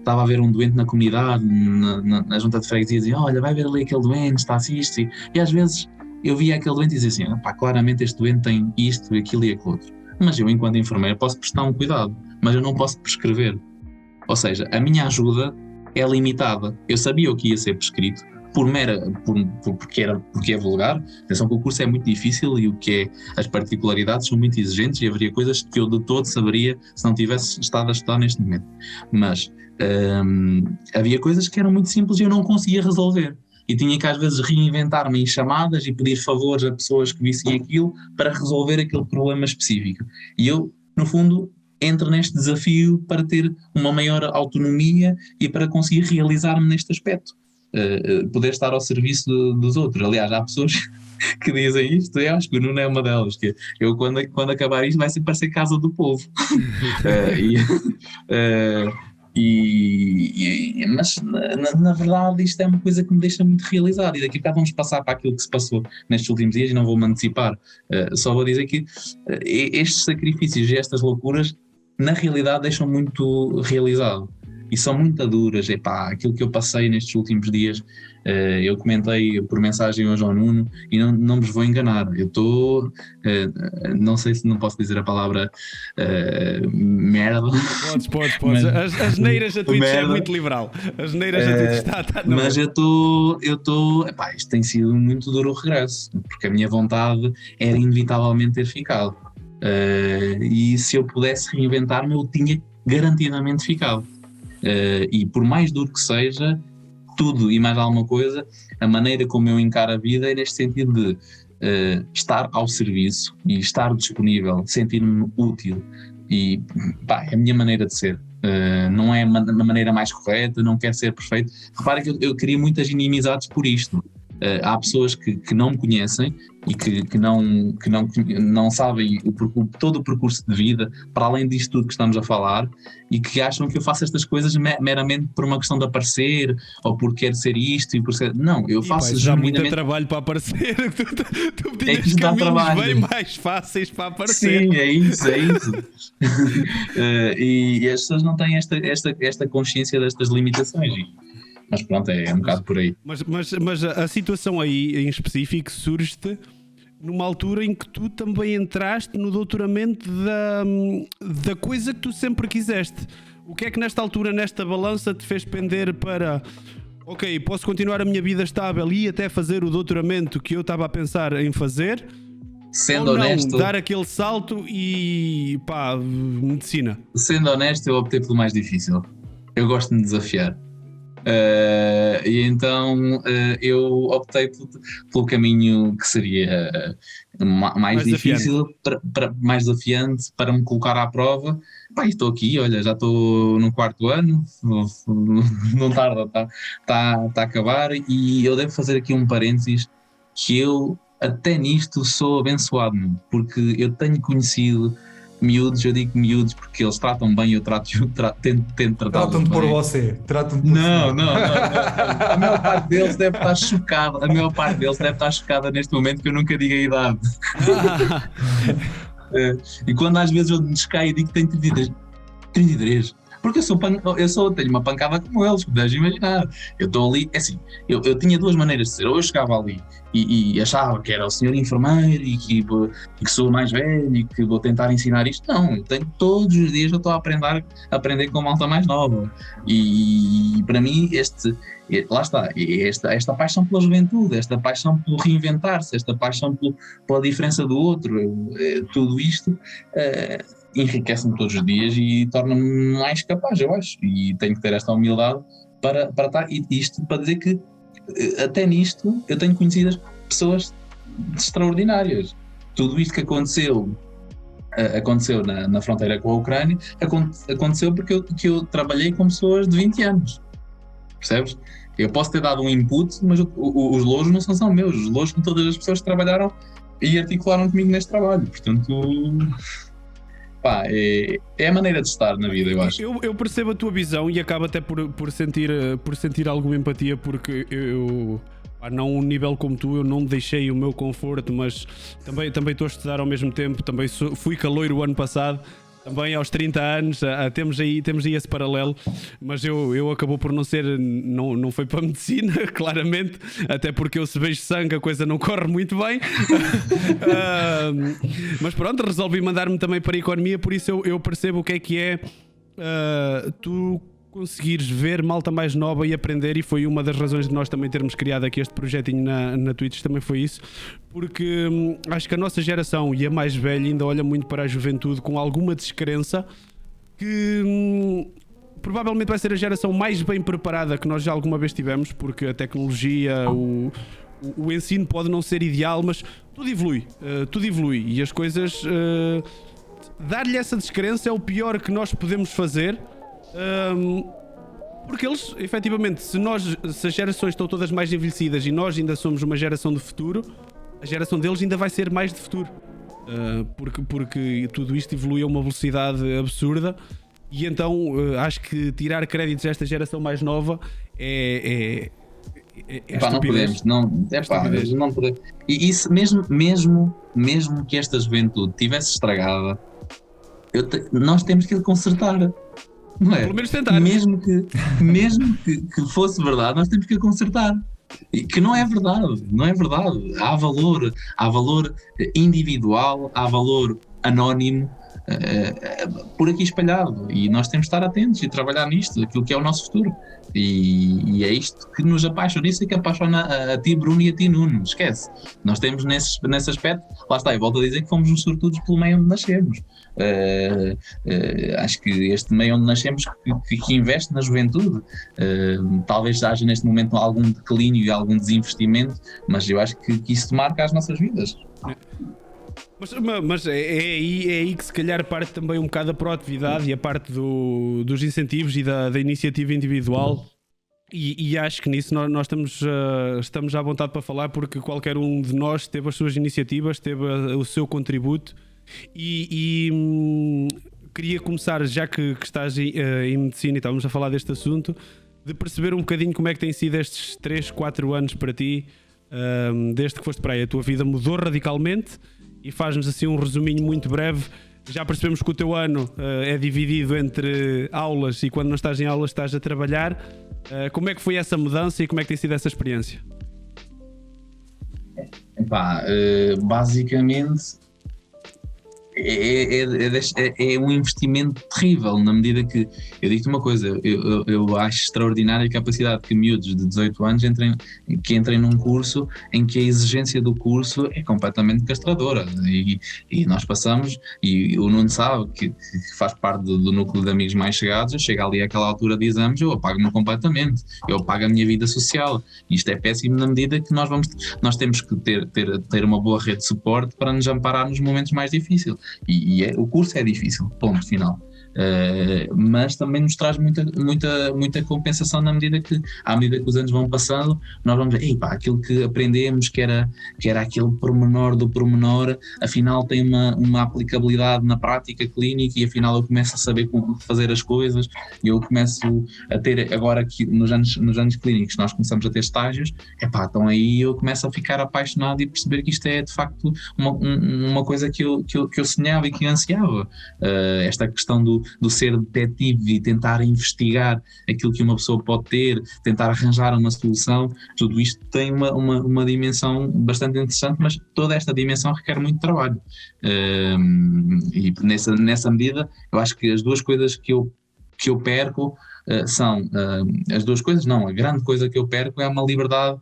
a ver um doente na comunidade, na junta de freguesia, e dizia, olha, vai ver ali aquele doente, está assim isto, e às vezes eu via aquele doente e dizia assim, pá, claramente este doente tem isto, aquilo e aquilo outro. Mas eu, enquanto enfermeira, posso prestar um cuidado, mas eu não posso prescrever. Ou seja, a minha ajuda é limitada. Eu sabia o que ia ser prescrito, porque é vulgar. Atenção que o curso é muito difícil e as particularidades são muito exigentes e haveria coisas que eu de todo saberia se não tivesse estado a estudar neste momento. Mas havia coisas que eram muito simples e eu não conseguia resolver. E tinha que às vezes reinventar-me em chamadas e pedir favores a pessoas que vissem aquilo para resolver aquele problema específico. E eu, no fundo, entro neste desafio para ter uma maior autonomia e para conseguir realizar-me neste aspecto. Poder estar ao serviço dos outros. Aliás, há pessoas que dizem isto, eu acho que o Nuno é uma delas, que eu quando acabar isto vai sempre parecer casa do povo. Mas na verdade isto é uma coisa que me deixa muito realizado, e daqui a bocado vamos passar para aquilo que se passou nestes últimos dias e não vou-me antecipar, só vou dizer que estes sacrifícios e estas loucuras na realidade deixam muito realizado. E são muito duras, aquilo que eu passei nestes últimos dias, eu comentei por mensagem hoje ao Nuno e não vos vou enganar, eu estou, não sei se não posso dizer a palavra merda. Podes. As neiras a Twitch é muito liberal, as neiras a Twitch está mas eu estou, isto tem sido muito duro o regresso, porque a minha vontade era inevitavelmente ter ficado, e se eu pudesse reinventar-me eu tinha garantidamente ficado. E por mais duro que seja, tudo e mais alguma coisa, a maneira como eu encaro a vida é neste sentido de estar ao serviço e estar disponível, sentir-me útil, e é a minha maneira de ser. Não é uma maneira mais correta, não quero ser perfeito. Repara que eu crio muitas inimizades por isto. Há pessoas que não me conhecem e que não sabem todo o percurso de vida, para além disto tudo que estamos a falar, e que acham que eu faço estas coisas meramente por uma questão de aparecer, ou por querer ser isto e por ser... Não, eu faço já muito trabalho para aparecer. Tu tinhas caminhos bem mais fáceis para aparecer. Sim, é isso. E as pessoas não têm esta consciência destas limitações. Mas pronto, é um bocado por aí. Mas a situação aí em específico surge-te numa altura em que tu também entraste no doutoramento da coisa que tu sempre quiseste. O que é que nesta altura, nesta balança, te fez pender para ok, posso continuar a minha vida estável e até fazer o doutoramento que eu estava a pensar em fazer? Sendo ou não, honesto, dar aquele salto e pá, medicina? Sendo honesto, eu optei pelo mais difícil. Eu gosto de me desafiar. E então eu optei pelo caminho que seria mais difícil, mais desafiante, para me colocar à prova. Pá, estou aqui, olha, já estou no 4º ano, não tarda, está a acabar, e eu devo fazer aqui um parênteses, que eu até nisto sou abençoado, porque eu tenho conhecido miúdos, eu digo miúdos porque eles tratam bem, eu tento tratá-los bem. Tratam-te por você. Não. A maior parte deles deve estar chocada. Neste momento, que eu nunca digo a idade. E quando às vezes eu descaio e digo que tenho 33, porque eu tenho uma pancada como eles, que deves imaginar. Eu estou ali, é assim, eu tinha duas maneiras de ser. Ou eu chegava ali e achava que era o senhor enfermeiro e que sou mais velho e que vou tentar ensinar isto. Não, eu tenho todos os dias, eu estou a aprender com malta mais nova. E para mim, lá está, esta paixão pela juventude, esta paixão pelo reinventar-se, esta paixão pela diferença do outro, tudo isto enriquece-me todos os dias e torna-me mais capaz, eu acho. E tenho que ter esta humildade para estar. E isto para dizer que até nisto eu tenho conhecido pessoas extraordinárias. Tudo isto que aconteceu na fronteira com a Ucrânia, aconteceu porque eu trabalhei com pessoas de 20 anos. Percebes? Eu posso ter dado um input, mas os louros não são só meus. Os louros são todas as pessoas que trabalharam e articularam comigo neste trabalho. Portanto, pá, é a maneira de estar na vida, eu acho. Eu percebo a tua visão e acabo até por sentir alguma empatia, porque eu não um nível como tu, eu não deixei o meu conforto, mas também estou a estudar ao mesmo tempo. Também fui caloiro o ano passado, também aos 30 anos, temos aí esse paralelo, mas eu acabou por não ser, não foi para a medicina, claramente, até porque eu, se vejo sangue, a coisa não corre muito bem. Mas pronto, resolvi mandar-me também para a economia, por isso eu percebo o que é tu conseguires ver malta mais nova e aprender, e foi uma das razões de nós também termos criado aqui este projetinho na Twitch, também foi isso, porque acho que a nossa geração e a mais velha ainda olha muito para a juventude com alguma descrença, que provavelmente vai ser a geração mais bem preparada que nós já alguma vez tivemos, porque a tecnologia, o ensino pode não ser ideal, mas tudo evolui e as coisas, dar-lhe essa descrença é o pior que nós podemos fazer. Porque eles, efetivamente, se as gerações estão todas mais envelhecidas e nós ainda somos uma geração de futuro, a geração deles ainda vai ser mais de futuro, porque tudo isto evolui a uma velocidade absurda. E então acho que tirar créditos a esta geração mais nova é não podemos, não podemos. E isso, mesmo que esta juventude tivesse estragada, nós temos que consertar. Não é? Pelo menos tentar. Mesmo que fosse verdade, nós temos que consertar. E que não é verdade. Há valor individual, há valor anónimo por aqui espalhado. E nós temos de estar atentos e trabalhar nisto, aquilo que é o nosso futuro. E é isto que nos apaixona, isso é que apaixona a ti, Bruno, e a ti, Nuno. Esquece. Nós temos nesse aspecto, lá está, eu volto a dizer que fomos uns sortudos pelo meio onde nascemos. Acho que este meio onde nascemos que investe na juventude, talvez haja neste momento algum declínio e algum desinvestimento, mas eu acho que isso marca as nossas vidas. Mas é aí que se calhar parte também um bocado da proatividade e a parte dos incentivos e da iniciativa individual, e acho que nisso nós estamos à vontade para falar, porque qualquer um de nós teve as suas iniciativas, teve o seu contributo, e queria começar, já que estás em medicina e estávamos a falar deste assunto, de perceber um bocadinho como é que têm sido estes 3, 4 anos para ti, desde que foste para aí. A tua vida mudou radicalmente, e faz-nos assim um resuminho muito breve. Já percebemos que o teu ano é dividido entre aulas, e quando não estás em aulas estás a trabalhar. Como é que foi essa mudança e como é que tem sido essa experiência? Epá, basicamente é um investimento terrível, na medida que, eu digo-te uma coisa, eu acho extraordinária a capacidade que miúdos de 18 anos entrem num curso em que a exigência do curso é completamente castradora, e nós passamos, e o Nuno sabe que faz parte do núcleo de amigos mais chegados, eu chego ali àquela altura de exames, eu apago-me completamente, eu apago a minha vida social, e isto é péssimo na medida que nós temos que ter uma boa rede de suporte para nos amparar nos momentos mais difíceis. O curso é difícil, ponto final. Mas também nos traz muita compensação à medida que os anos vão passando, nós vamos ver, aquilo que aprendemos que era aquele pormenor do pormenor, afinal tem uma aplicabilidade na prática clínica, e afinal eu começo a saber como fazer as coisas, e eu começo a ter, agora que nos anos clínicos nós começamos a ter estágios, então aí eu começo a ficar apaixonado e perceber que isto é de facto uma coisa que eu sonhava e que ansiava, esta questão do ser detetive e tentar investigar aquilo que uma pessoa pode ter, tentar arranjar uma solução, tudo isto tem uma dimensão bastante interessante, mas toda esta dimensão requer muito trabalho, e nessa medida eu acho que as duas coisas que eu perco são as duas coisas, não, a grande coisa que eu perco é uma liberdade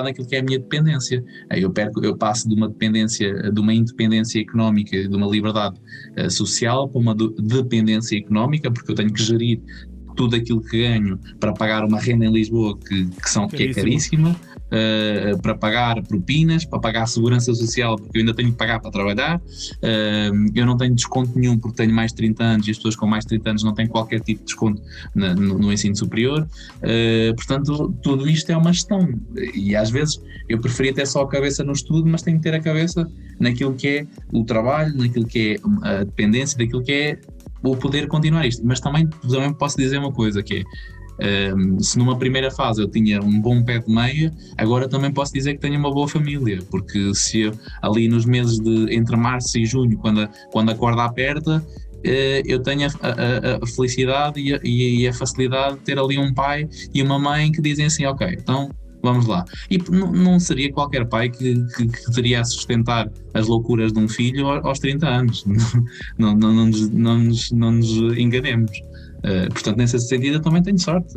naquilo que é a minha dependência. Eu passo de uma independência económica, de uma liberdade social, para uma dependência económica, porque eu tenho que gerir tudo aquilo que ganho para pagar uma renda em Lisboa que é caríssima, para pagar propinas, para pagar a segurança social, porque eu ainda tenho que pagar para trabalhar, eu não tenho desconto nenhum porque tenho mais de 30 anos, e as pessoas com mais de 30 anos não têm qualquer tipo de desconto no ensino superior, portanto tudo isto é uma gestão, e às vezes eu preferia ter só a cabeça no estudo, mas tenho que ter a cabeça naquilo que é o trabalho, naquilo que é a dependência, daquilo que é o poder continuar isto. Mas também posso dizer uma coisa, que é, se numa primeira fase eu tinha um bom pé de meia, agora também posso dizer que tenho uma boa família, porque se eu, ali nos meses entre março e junho, quando a corda aperta, eu tenho a felicidade e a facilidade de ter ali um pai e uma mãe que dizem assim, ok, então vamos lá. E não seria qualquer pai que teria a sustentar as loucuras de um filho aos 30 anos. Não nos enganemos. Portanto, nesse sentido eu também tenho sorte.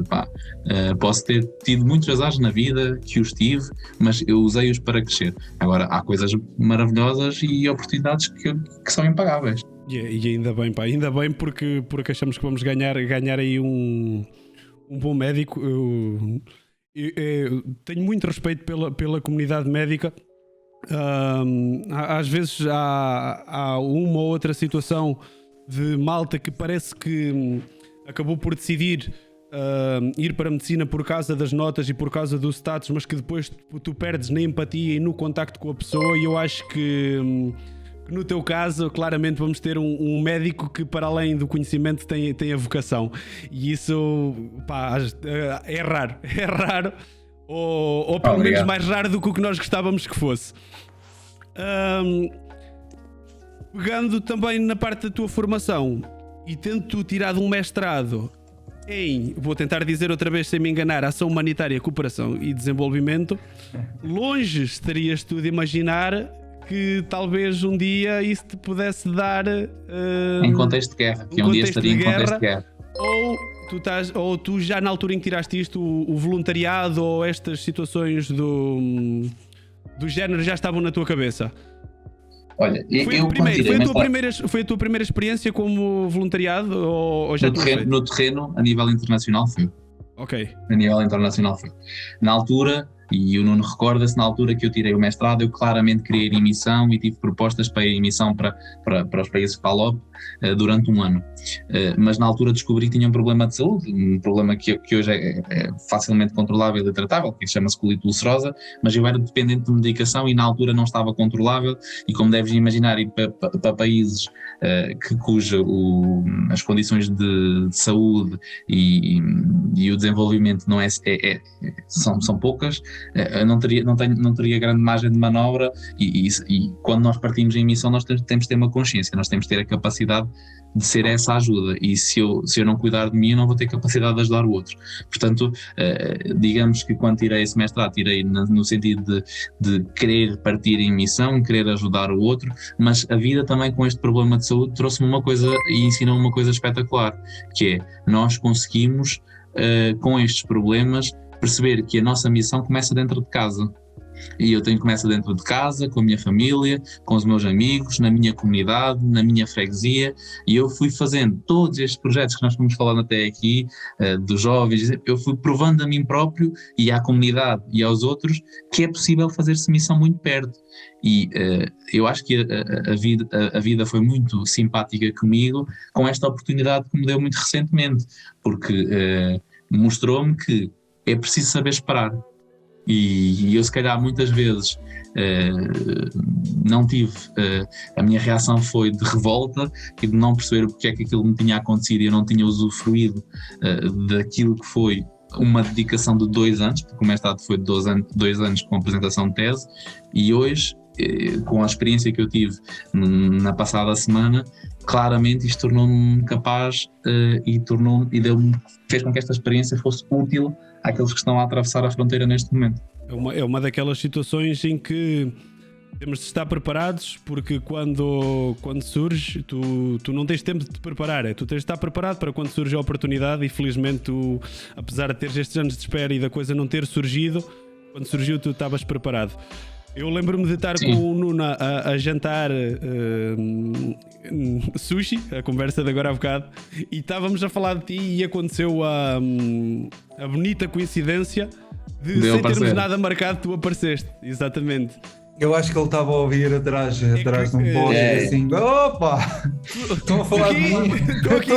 Posso ter tido muitos azares na vida, que os tive, mas eu usei-os para crescer. Agora, há coisas maravilhosas e oportunidades que são impagáveis. E ainda bem, ainda bem, porque achamos que vamos ganhar aí um bom médico. Eu tenho muito respeito pela comunidade médica. Às vezes há uma ou outra situação de malta que parece que acabou por decidir ir para a medicina por causa das notas e por causa do status, mas que depois tu perdes na empatia e no contacto com a pessoa, e eu acho que no teu caso, claramente vamos ter um médico que, para além do conhecimento, tem a vocação. E isso, é raro. Ou pelo menos mais raro do que o que nós gostávamos que fosse. Pegando também na parte da tua formação e tendo tu tirado um mestrado em, vou tentar dizer outra vez sem me enganar, Ação Humanitária, Cooperação e Desenvolvimento, longe estarias tu de imaginar que talvez um dia isso te pudesse dar em contexto de guerra, que um dia estaria em contexto de guerra. Ou tu já na altura em que tiraste isto, o voluntariado ou estas situações do género já estavam na tua cabeça? Olha, foi a tua primeira experiência como voluntariado ou já no terreno, a nível internacional foi. Ok. A nível internacional foi. Na altura, e o Nuno recorda-se, na altura que eu tirei o mestrado, eu claramente queria ir em missão e tive propostas para ir em missão para os países PALOP durante um ano. Mas na altura descobri que tinha um problema de saúde, um problema que hoje é facilmente controlável e tratável, que chama-se colite ulcerosa, mas eu era dependente de medicação e na altura não estava controlável, e como deves imaginar, ir para países as condições de saúde e o desenvolvimento não são poucas, eu não teria grande margem de manobra e quando nós partimos em missão nós temos de ter uma consciência, nós temos de ter a capacidade de ser essa ajuda, e se eu não cuidar de mim eu não vou ter capacidade de ajudar o outro. Portanto, digamos que quando tirei esse mestrado, tirei no sentido de querer partir em missão, querer ajudar o outro, mas a vida também com este problema de saúde trouxe-me uma coisa e ensinou-me uma coisa espetacular, que é, nós conseguimos com estes problemas perceber que a nossa missão começa dentro de casa. E eu começo dentro de casa, com a minha família, com os meus amigos, na minha comunidade, na minha freguesia, e eu fui fazendo todos estes projetos que nós fomos falando até aqui, dos jovens, eu fui provando a mim próprio e à comunidade e aos outros que é possível fazer-se missão muito perto. E eu acho que a vida foi muito simpática comigo com esta oportunidade que me deu muito recentemente, porque mostrou-me que é preciso saber esperar. E eu se calhar muitas vezes não tive, a minha reação foi de revolta e de não perceber porque é que aquilo me tinha acontecido e eu não tinha usufruído daquilo que foi uma dedicação de 2 anos, porque o mestrado foi de 2 anos com a apresentação de tese, e hoje, com a experiência que eu tive na passada semana, claramente isto tornou-me capaz e fez com que esta experiência fosse útil àqueles que estão a atravessar a fronteira neste momento. É uma daquelas situações em que temos de estar preparados, porque quando surge, tu não tens tempo de te preparar, tu tens de estar preparado para quando surge a oportunidade, e felizmente tu, apesar de teres estes anos de espera e da coisa não ter surgido, quando surgiu tu estavas preparado. Eu lembro-me de estar com o Nuno a jantar sushi, a conversa de agora há bocado, e estávamos a falar de ti e aconteceu a bonita coincidência de, sem termos nada marcado, tu apareceste. Exatamente. Eu acho que ele estava a ouvir atrás de um poste assim, opa, estão a falar de mim. Estou aqui.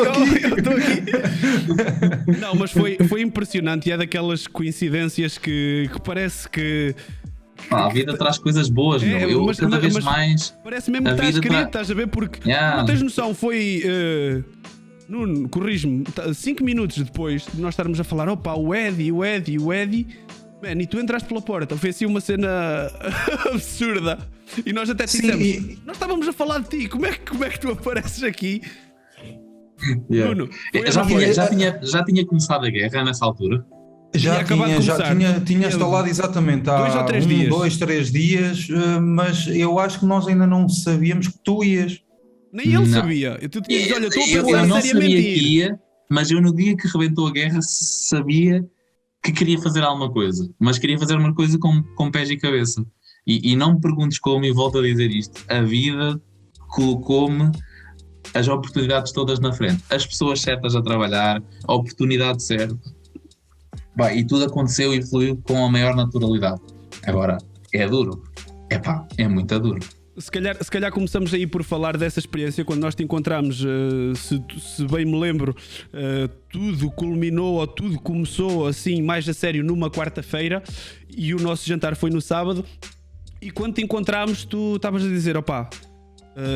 Não, mas foi impressionante, e é daquelas coincidências que parece que... A vida traz coisas boas, meu. Cada vez mais. Parece mesmo que estás querido, estás a ver? Porque não tens noção, foi. Nuno, corrijo-me, 5 minutos depois de nós estarmos a falar, opa, o Eddie. Man, e tu entraste pela porta, foi assim uma cena absurda. E nós até te dissemos, nós estávamos a falar de ti, como é que tu apareces aqui? Nuno, já tinha começado a guerra nessa altura? Já tinha instalado exatamente há 2, 3 dias, mas eu acho que nós ainda não sabíamos que tu ias. Nem ele sabia. Tu tinhas, olha, estou a pensar eu não seriamente sabia que ia, mas eu no dia que rebentou a guerra sabia que queria fazer alguma coisa, mas queria fazer uma coisa com pés e cabeça. E não me perguntes como, e volto a dizer isto, a vida colocou-me as oportunidades todas na frente, as pessoas certas a trabalhar, a oportunidade certa. E tudo aconteceu e fluiu com a maior naturalidade. Agora, é duro. É muito duro. Se calhar começamos aí por falar dessa experiência. Quando nós te encontramos, se bem me lembro, tudo culminou, ou tudo começou assim mais a sério numa quarta-feira, e o nosso jantar foi no sábado. E quando te encontramos, tu estavas a dizer, opá,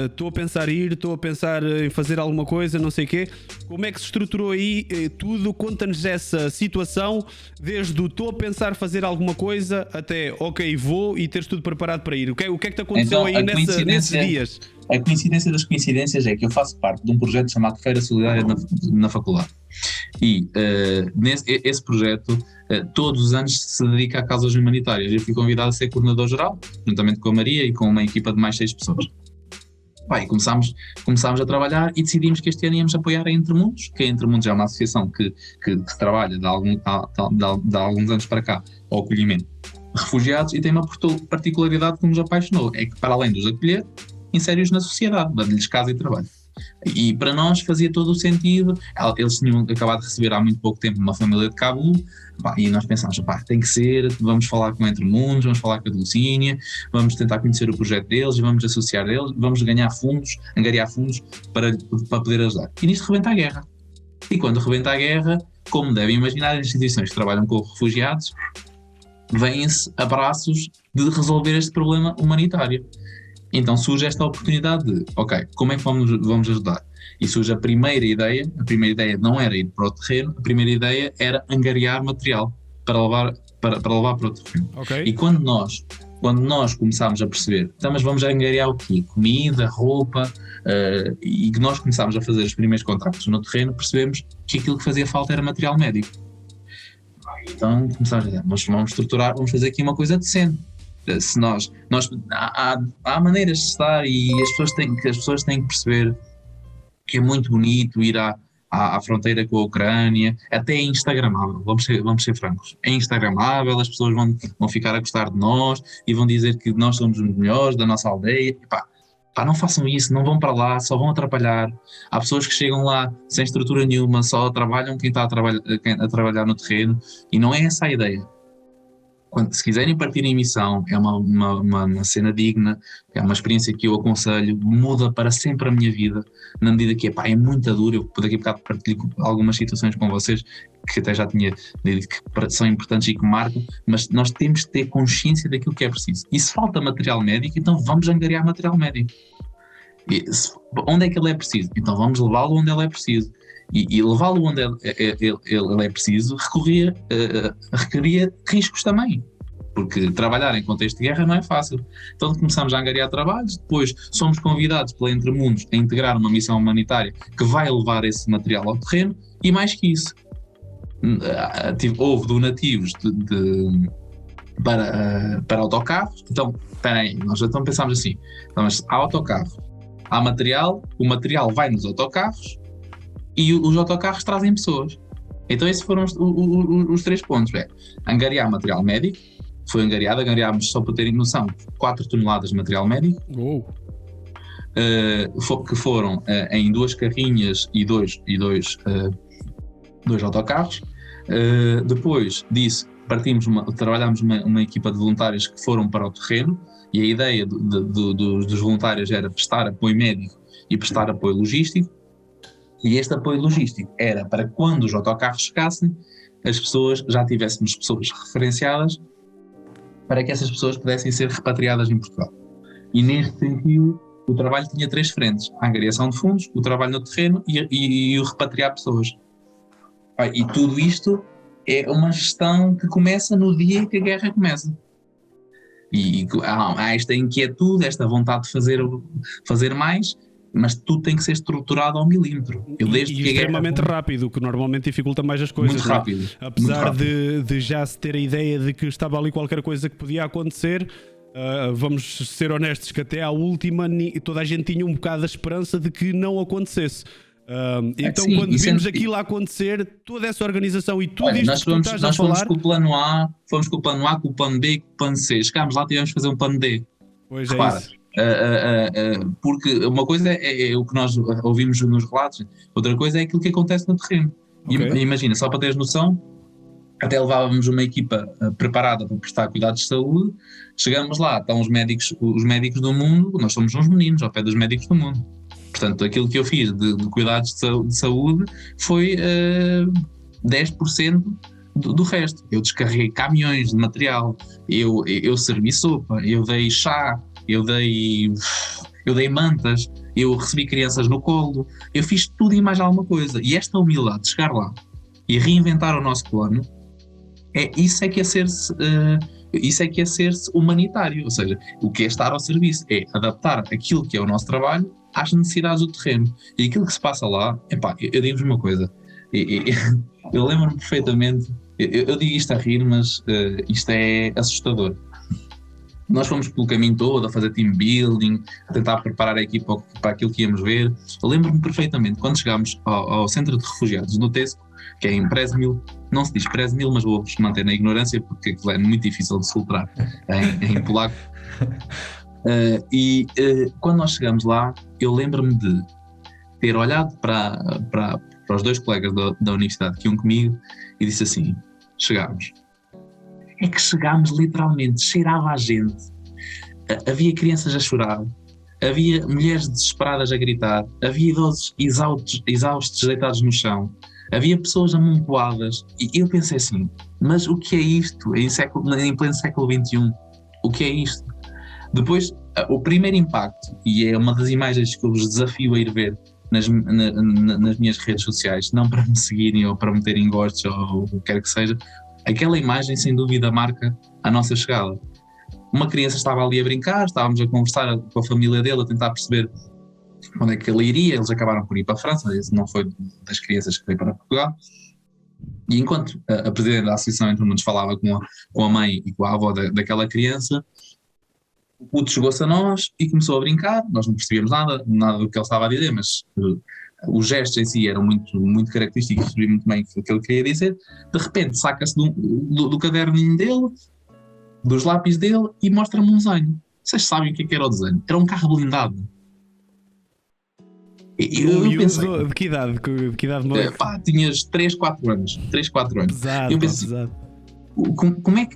estou a pensar em fazer alguma coisa, não sei o quê. Como é que se estruturou aí tudo? Conta-nos essa situação, desde o estou a pensar fazer alguma coisa até ok, vou, e teres tudo preparado para ir. O que é que te aconteceu então, aí nesses dias? A coincidência das coincidências é que eu faço parte de um projeto chamado Feira Solidária na faculdade. E esse projeto todos os anos se dedica a causas humanitárias. Eu fui convidado a ser coordenador geral, juntamente com a Maria e com uma equipa de mais 6 pessoas. E começámos a trabalhar e decidimos que este ano íamos apoiar a Entre Mundos, que a Entre Mundos é uma associação que trabalha de alguns anos para cá ao acolhimento de refugiados, e tem uma particularidade que nos apaixonou, é que para além de os acolher, insere-os na sociedade, dando-lhes casa e trabalho. E para nós fazia todo o sentido. Eles tinham acabado de receber há muito pouco tempo uma família de Cabul, e nós pensámos, tem que ser, vamos falar com Entre Mundos, vamos falar com a Dulcínia, vamos tentar conhecer o projeto deles e vamos associar deles, vamos angariar fundos para poder ajudar. E nisto rebenta a guerra. E quando rebenta a guerra, como devem imaginar, as instituições que trabalham com refugiados vêm-se a braços de resolver este problema humanitário. Então surge esta oportunidade de, como é que vamos ajudar? E surge a primeira ideia não era ir para o terreno, a primeira ideia era angariar material para levar para levar para outro terreno. Ok. E quando nós começámos a perceber, então, mas vamos angariar o quê? Comida, roupa, e que nós começámos a fazer os primeiros contactos no terreno, percebemos que aquilo que fazia falta era material médico. Então começámos a dizer, mas vamos estruturar, vamos fazer aqui uma coisa decente. Se há maneiras de estar, e as pessoas têm que perceber que é muito bonito ir à fronteira com a Ucrânia, até é instagramável, vamos ser francos, é instagramável, as pessoas vão ficar a gostar de nós e vão dizer que nós somos os melhores da nossa aldeia. Pá, não façam isso, não vão para lá, só vão atrapalhar. Há pessoas que chegam lá sem estrutura nenhuma, só trabalham quem está a trabalhar no terreno, e não é essa a ideia. Se quiserem partir em missão, é uma cena digna, é uma experiência que eu aconselho, muda para sempre a minha vida, na medida que é muito duro. Eu daqui a bocado partilho algumas situações com vocês que até já tinha dito que são importantes e que marcam, mas nós temos de ter consciência daquilo que é preciso. E se falta material médico, então vamos angariar material médico. Onde é que ele é preciso? Então vamos levá-lo onde ele é preciso. E levá-lo onde ele é preciso requeria riscos também, porque trabalhar em contexto de guerra não é fácil. Então começamos a angariar trabalhos, depois somos convidados pela Entre Mundos a integrar uma missão humanitária que vai levar esse material ao terreno, e mais que isso, houve donativos para autocarros. Então, nós então pensámos assim, então, mas há autocarro, há material, o material vai nos autocarros, e os autocarros trazem pessoas. Então esses foram os 3 pontos. Angariar material médico, angariámos, só para terem noção, 4 toneladas de material médico, que foram em 2 carrinhas e dois autocarros. Depois disso, trabalhámos uma equipa de voluntários que foram para o terreno, e a ideia dos voluntários era prestar apoio médico e prestar apoio logístico. E este apoio logístico era para quando os autocarros chegassem, as pessoas, já tivéssemos pessoas referenciadas para que essas pessoas pudessem ser repatriadas em Portugal. E neste sentido, o trabalho tinha 3 frentes: a angariação de fundos, o trabalho no terreno e o repatriar pessoas. E tudo isto é uma gestão que começa no dia que a guerra começa. E há esta inquietude, esta vontade de fazer mais, mas tudo tem que ser estruturado ao milímetro. E extremamente rápido, o que normalmente dificulta mais as coisas. Muito rápido. Apesar de já se ter a ideia de que estava ali qualquer coisa que podia acontecer, vamos ser honestos que até à última toda a gente tinha um bocado a esperança de que não acontecesse. Então sim, quando vimos aquilo a acontecer, toda essa organização e tudo isto que tu estás a falar... Nós fomos com o plano A, com o plano B, com o plano C. Chegámos lá e tivemos que fazer um plano D. Pois repara, é isso. Porque uma coisa é o que nós ouvimos nos relatos, outra coisa é aquilo que acontece no terreno. Okay. Imagina, só para teres noção, até levávamos uma equipa preparada para prestar cuidados de saúde. Chegamos lá, estão os médicos do mundo, nós somos uns meninos ao pé dos médicos do mundo. Portanto, aquilo que eu fiz de cuidados de saúde foi 10% do resto. Eu descarreguei caminhões de material, eu servi sopa, eu dei chá, eu dei mantas, eu recebi crianças no colo, eu fiz tudo e mais alguma coisa. E esta humildade de chegar lá e reinventar o nosso plano, isso é que é ser-se humanitário. Ou seja, o que é estar ao serviço é adaptar aquilo que é o nosso trabalho às necessidades do terreno. E aquilo que se passa lá, eu digo-vos uma coisa, eu lembro-me perfeitamente, eu digo isto a rir, mas isto é assustador. Nós fomos pelo caminho todo a fazer team building, a tentar preparar a equipa para aquilo que íamos ver. Eu lembro-me perfeitamente quando chegámos ao centro de refugiados no Tesco, que é em Przemyśl, não se diz Przemyśl, mas vou-vos manter na ignorância porque aquilo é muito difícil de se filtrar em polaco. Quando nós chegamos lá, eu lembro-me de ter olhado para os 2 colegas da universidade que iam comigo e disse assim: chegámos. É que chegámos literalmente, cheirava a gente, havia crianças a chorar, havia mulheres desesperadas a gritar, havia idosos exaustos deitados no chão, havia pessoas amontoadas, e eu pensei assim, mas o que é isto em pleno século XXI? O que é isto? Depois, o primeiro impacto, e é uma das imagens que eu vos desafio a ir ver nas minhas redes sociais, não para me seguirem ou para me terem gostos ou o que quer que seja, aquela imagem sem dúvida marca a nossa chegada. Uma criança estava ali a brincar, estávamos a conversar com a família dele, a tentar perceber onde é que ele iria. Eles acabaram por ir para a França, esse não foi das crianças que veio para Portugal. E enquanto a presidente da Associação Entre Mundos falava com a mãe e com a avó daquela criança, o puto chegou-se a nós e começou a brincar. Nós não percebíamos nada do que ele estava a dizer, mas os gestos em si eram muito, muito característicos, percebi muito bem o que ele queria dizer. De repente saca-se do caderninho dele, dos lápis dele, e mostra-me um desenho. Vocês sabem o que era o desenho? Era um carro blindado. Eu pensei, de que idade? De que idade moleque? Tinhas 3, 4 anos. Pesado, Eu pensei, pesado.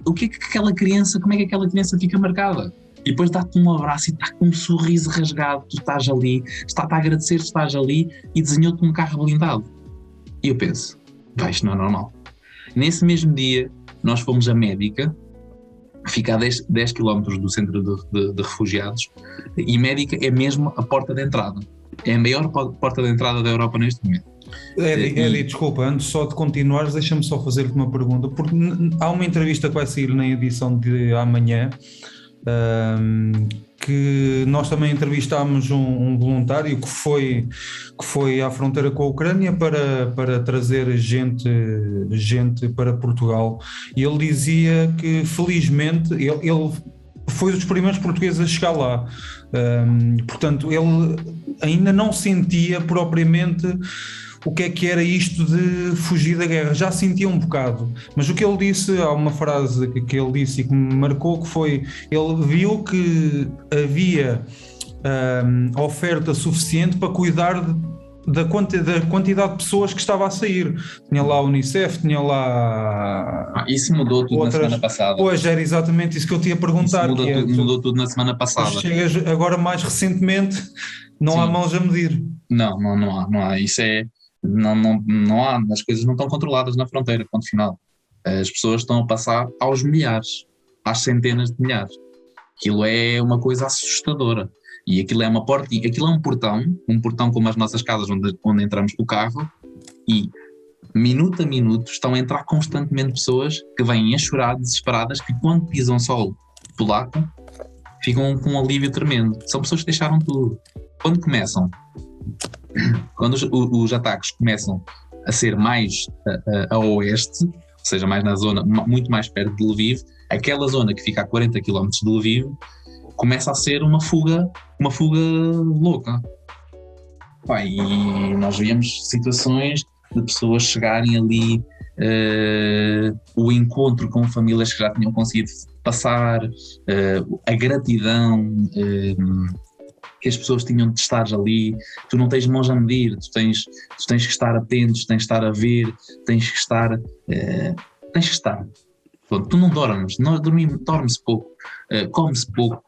o que é que aquela criança, como é que aquela criança fica marcada? E depois dá-te um abraço e está com um sorriso rasgado, tu estás ali, está-te a agradecer que estás ali, e desenhou-te um carro blindado. E eu penso, isto não é normal. Nesse mesmo dia, nós fomos a Médica, fica a 10 km do centro de refugiados, e Médica é mesmo a porta de entrada. É a maior porta de entrada da Europa neste momento. Edi, desculpa, antes só de continuares, deixa-me só fazer-te uma pergunta, porque há uma entrevista que vai sair na edição de amanhã, que nós também entrevistámos um voluntário que foi à fronteira com a Ucrânia para trazer gente para Portugal, e ele dizia que felizmente ele foi dos primeiros portugueses a chegar lá. Portanto, ele ainda não sentia propriamente o que era isto de fugir da guerra, já sentia um bocado, mas o que ele disse, há uma frase que ele disse e que me marcou, que foi, ele viu que havia oferta suficiente para cuidar da quantidade de pessoas que estava a sair. Tinha lá a Unicef, tinha lá... Isso mudou tudo outras... na semana passada. Pois, era exatamente isso que eu te ia perguntar. Mudou tudo na semana passada. Chegas agora mais recentemente, não há mãos a medir. Não há. Isso é... Não há, as coisas não estão controladas na fronteira, ponto final. As pessoas estão a passar aos milhares, às centenas de milhares. Aquilo é uma coisa assustadora. E aquilo é uma porta, aquilo é um portão como as nossas casas onde entramos com o carro, e minuto a minuto estão a entrar constantemente pessoas que vêm a chorar, desesperadas, que quando pisam solo polaco ficam com um alívio tremendo. São pessoas que deixaram tudo. Quando os ataques começam a ser mais a oeste, ou seja, mais na zona, muito mais perto de Lviv, aquela zona que fica a 40 km de Lviv começa a ser uma fuga louca. E nós víamos situações de pessoas chegarem ali, o encontro com famílias que já tinham conseguido passar, a gratidão que as pessoas tinham de estar ali. Tu não tens mãos a medir, tu tens que estar atentos, tens que estar a ver, tens que estar. Pronto, tu não dormes, dorme-se pouco, come-se pouco,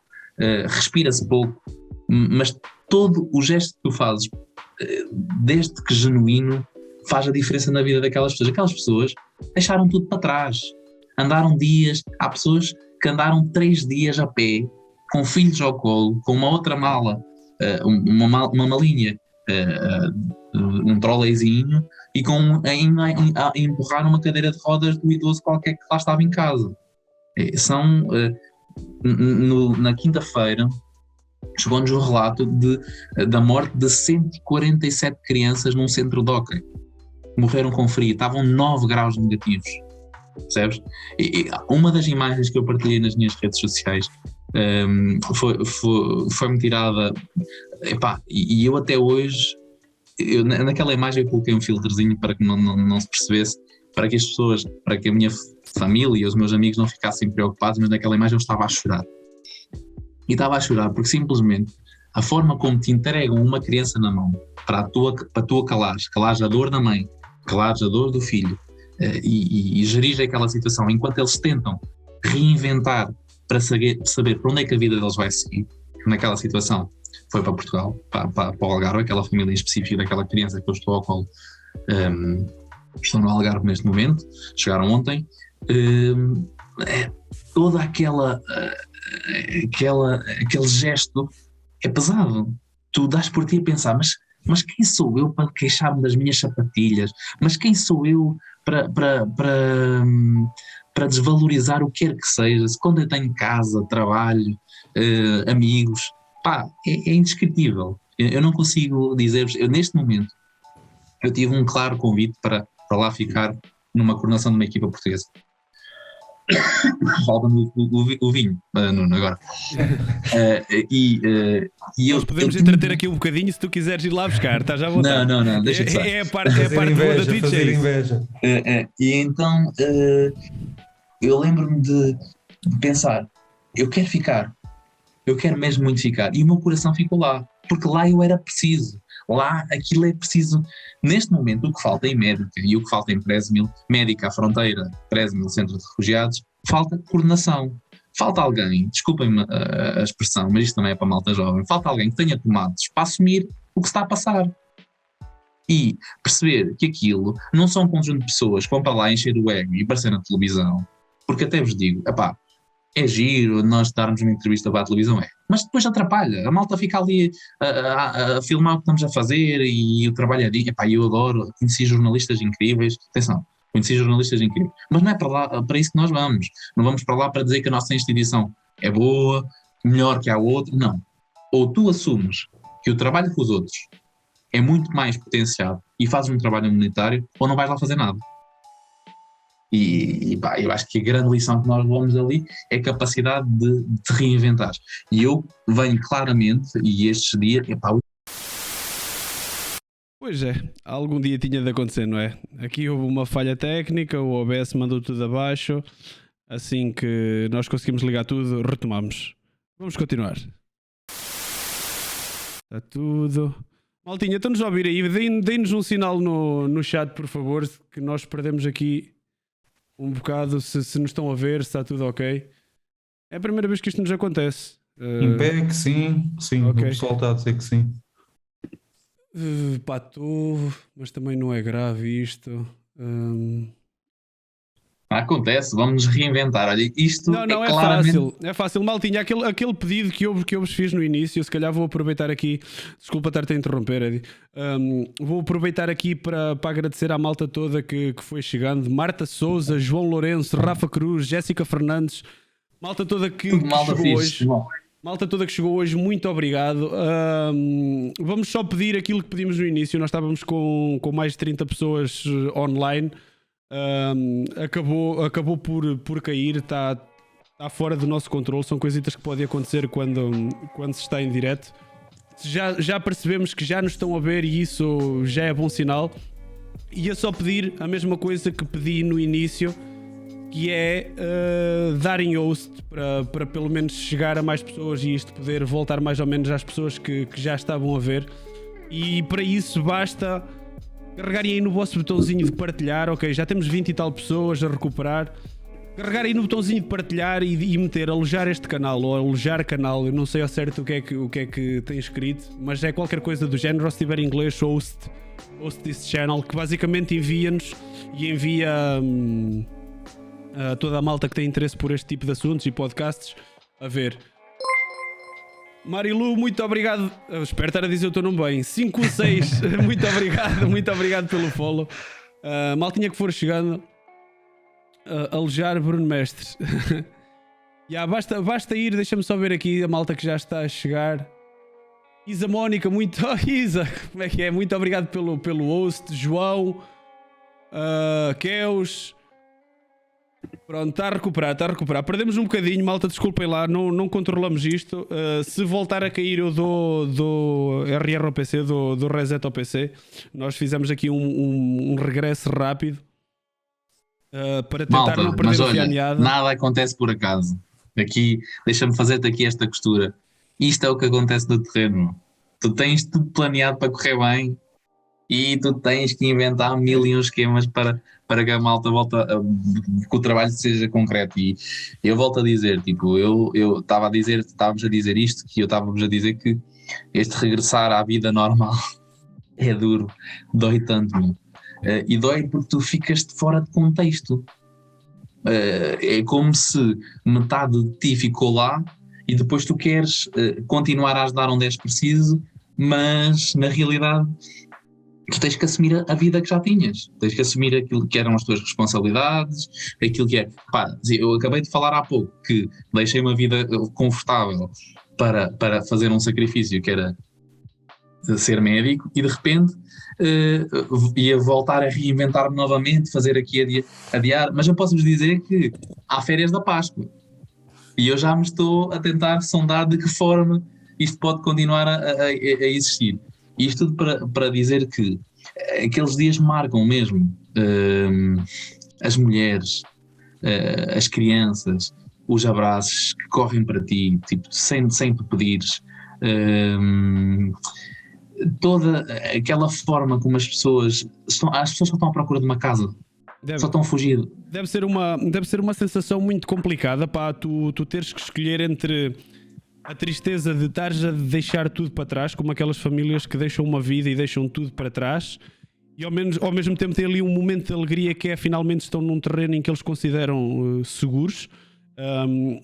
respira-se pouco, mas todo o gesto que tu fazes, desde que genuíno, faz a diferença na vida daquelas pessoas. Aquelas pessoas deixaram tudo para trás, andaram dias, há pessoas que andaram 3 dias a pé, com filhos ao colo, com uma outra mala, uma malinha, um trolleyzinho, e ainda a empurrar uma cadeira de rodas do idoso qualquer que lá estava em casa. Na quinta-feira chegou-nos o relato da morte de 147 crianças num centro de hóquei. Morreram com frio, estavam 9 graus negativos, percebes? E uma das imagens que eu partilhei nas minhas redes sociais foi-me tirada, e eu até hoje, naquela imagem eu coloquei um filtrozinho para que não se percebesse, para que as pessoas, para que a minha família e os meus amigos não ficassem preocupados, mas naquela imagem eu estava a chorar. E estava a chorar porque simplesmente a forma como te entregam uma criança na mão para a tua calares a dor da mãe, calares a dor do filho, e gerir aquela situação enquanto eles tentam reinventar para saber para onde é que a vida deles vai seguir. Naquela situação foi para Portugal, para o Algarve, aquela família em específico daquela criança que eu estou ao colo, estão no Algarve neste momento, chegaram ontem. Toda aquele gesto é pesado. Tu dás por ti a pensar, mas Mas quem sou eu para queixar-me das minhas sapatilhas? Mas quem sou eu para desvalorizar o que quer que seja? Se quando eu tenho casa, trabalho, amigos, pá, é indescritível. Eu não consigo dizer-vos, neste momento, eu tive um claro convite para lá ficar numa coordenação de uma equipa portuguesa. Falta-me o vinho, Nuno, agora. E Nós podemos entreter aqui um bocadinho se tu quiseres ir lá buscar, estás à vontade. Não, deixa de É a parte boa da Twitch. Fazer inveja. E então eu lembro-me de pensar, eu quero ficar, eu quero mesmo muito ficar, e o meu coração ficou lá, porque lá eu era preciso. Lá aquilo é preciso. Neste momento o que falta em médica e o que falta em Presmil, médica à fronteira, Presmil, centro de refugiados, falta coordenação. Falta alguém, desculpem-me a expressão, mas isto também é para a malta jovem, falta alguém que tenha tomates para assumir o que está a passar. E perceber que aquilo não são um conjunto de pessoas que vão para lá encher o ego e aparecer na televisão, porque até vos digo, epá, é giro nós darmos uma entrevista para a televisão, mas depois atrapalha, a malta fica ali a filmar o que estamos a fazer e o trabalho ali, epá, eu adoro, conheci jornalistas incríveis, atenção, conheci jornalistas incríveis, mas não é para isso que nós vamos, não vamos para lá para dizer que a nossa instituição é boa, melhor que a outra, não. Ou tu assumes que o trabalho com os outros é muito mais potenciado e fazes um trabalho humanitário, ou não vais lá fazer nada. E pá, eu acho que a grande lição que nós levamos ali é a capacidade de te reinventar. E eu venho claramente, e estes dias, epá, Pois é, algum dia tinha de acontecer, não é? Aqui houve uma falha técnica, o OBS mandou tudo abaixo. Assim que nós conseguimos ligar tudo, retomamos. Vamos continuar. Está tudo. Maltinha, estão-nos a ouvir aí? Deem-nos um sinal no chat, por favor, que nós perdemos aqui um bocado, se nos estão a ver, se está tudo ok. É a primeira vez que isto nos acontece. Impec, sim, okay. O pessoal está a dizer que sim. Pá, estou, mas também não é grave isto. Acontece, vamos nos reinventar. Olha, isto não é claramente... É fácil, maltinha. Aquele pedido que eu vos fiz no início, se calhar vou aproveitar aqui. Desculpa estar-te a interromper, Eddie. Vou aproveitar aqui para agradecer à malta toda que foi chegando: Marta Souza, João Lourenço, Rafa Cruz, Jéssica Fernandes, malta toda que chegou hoje. Malta toda que chegou hoje, muito obrigado. Vamos só pedir aquilo que pedimos no início. Nós estávamos com mais de 30 pessoas online. Acabou por cair, está fora do nosso controle. São coisitas que podem acontecer quando se está em direto. Já percebemos que já nos estão a ver e isso já é bom sinal. Ia só pedir a mesma coisa que pedi no início, que é darem host para pelo menos chegar a mais pessoas e isto poder voltar mais ou menos às pessoas que já estavam a ver. E para isso basta carregarem aí no vosso botãozinho de partilhar. Ok, já temos 20 e tal pessoas a recuperar. Carregarem aí no botãozinho de partilhar e meter alojar este canal ou alojar canal. Eu não sei ao certo o que é que tem escrito, mas é qualquer coisa do género. Se tiver em inglês, host this channel, que basicamente envia-nos e envia a toda a malta que tem interesse por este tipo de assuntos e podcasts a ver. Marilu, muito obrigado. Espero estar a dizer o teu nome bem. 516, muito obrigado pelo follow. Maltinha que for chegando, alojar Bruno Mestres. Basta ir, deixa-me só ver aqui a malta que já está a chegar. Isa Mónica, Isa, como é que é? Muito obrigado pelo host. João, Keus. Pronto, está a recuperar. Perdemos um bocadinho, malta, desculpem lá, não controlamos isto. Se voltar a cair eu dou RR ao PC, dou reset ao PC. Nós fizemos aqui um regresso rápido para tentar malta, não perder a fiameada. Nada acontece por acaso. Aqui, deixa-me fazer-te aqui esta costura. Isto é o que acontece no terreno. Tu tens tudo planeado para correr bem e tu tens que inventar mil e um esquemas para que a malta que o trabalho seja concreto. E eu volto a dizer, tipo, estávamos a dizer isto, que eu estávamos a dizer que este regressar à vida normal é duro, dói tanto, meu. E dói porque tu ficas fora de contexto. É como se metade de ti ficou lá e depois tu queres continuar a ajudar onde és preciso, mas na realidade tu tens que assumir a vida que já tinhas, tens que assumir aquilo que eram as tuas responsabilidades, aquilo que é, pá, eu acabei de falar há pouco que deixei uma vida confortável para fazer um sacrifício que era ser médico e de repente ia voltar a reinventar-me novamente, fazer aqui adiar, mas eu posso-vos dizer que há férias da Páscoa e eu já me estou a tentar sondar de que forma isto pode continuar a existir. Isto tudo para dizer que aqueles dias marcam mesmo as mulheres, as crianças, os abraços que correm para ti, tipo, sem tu pedires, toda aquela forma como as pessoas só estão à procura de uma casa, só estão a fugir. Deve ser uma sensação muito complicada, pá, tu teres que escolher entre a tristeza de estares a deixar tudo para trás, como aquelas famílias que deixam uma vida e deixam tudo para trás, e ao mesmo tempo tem ali um momento de alegria que é finalmente estão num terreno em que eles consideram seguros.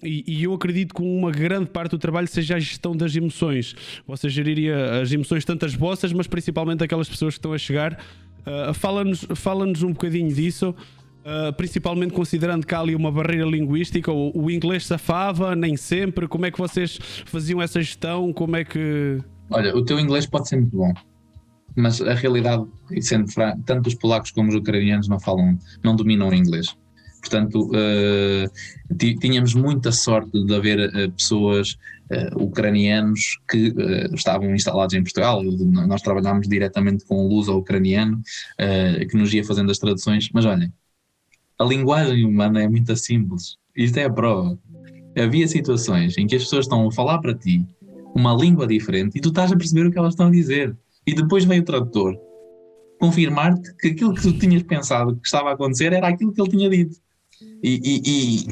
E eu acredito que uma grande parte do trabalho seja a gestão das emoções. Você geriria as emoções, tanto as vossas, mas principalmente aquelas pessoas que estão a chegar. Fala-nos um bocadinho disso. Principalmente considerando que há ali uma barreira linguística, o inglês safava, nem sempre. Como é que vocês faziam essa gestão? Como é que... Olha, o teu inglês pode ser muito bom, mas a realidade, sendo franco, tanto os polacos como os ucranianos não dominam o inglês. Portanto, tínhamos muita sorte de haver pessoas ucranianos que estavam instalados em Portugal. Nós trabalhámos diretamente com o luso-ucraniano que nos ia fazendo as traduções, mas olhem, a linguagem humana é muito simples. Isto é a prova. Havia situações em que as pessoas estão a falar para ti uma língua diferente e tu estás a perceber o que elas estão a dizer. E depois vem o tradutor confirmar-te que aquilo que tu tinhas pensado que estava a acontecer era aquilo que ele tinha dito. E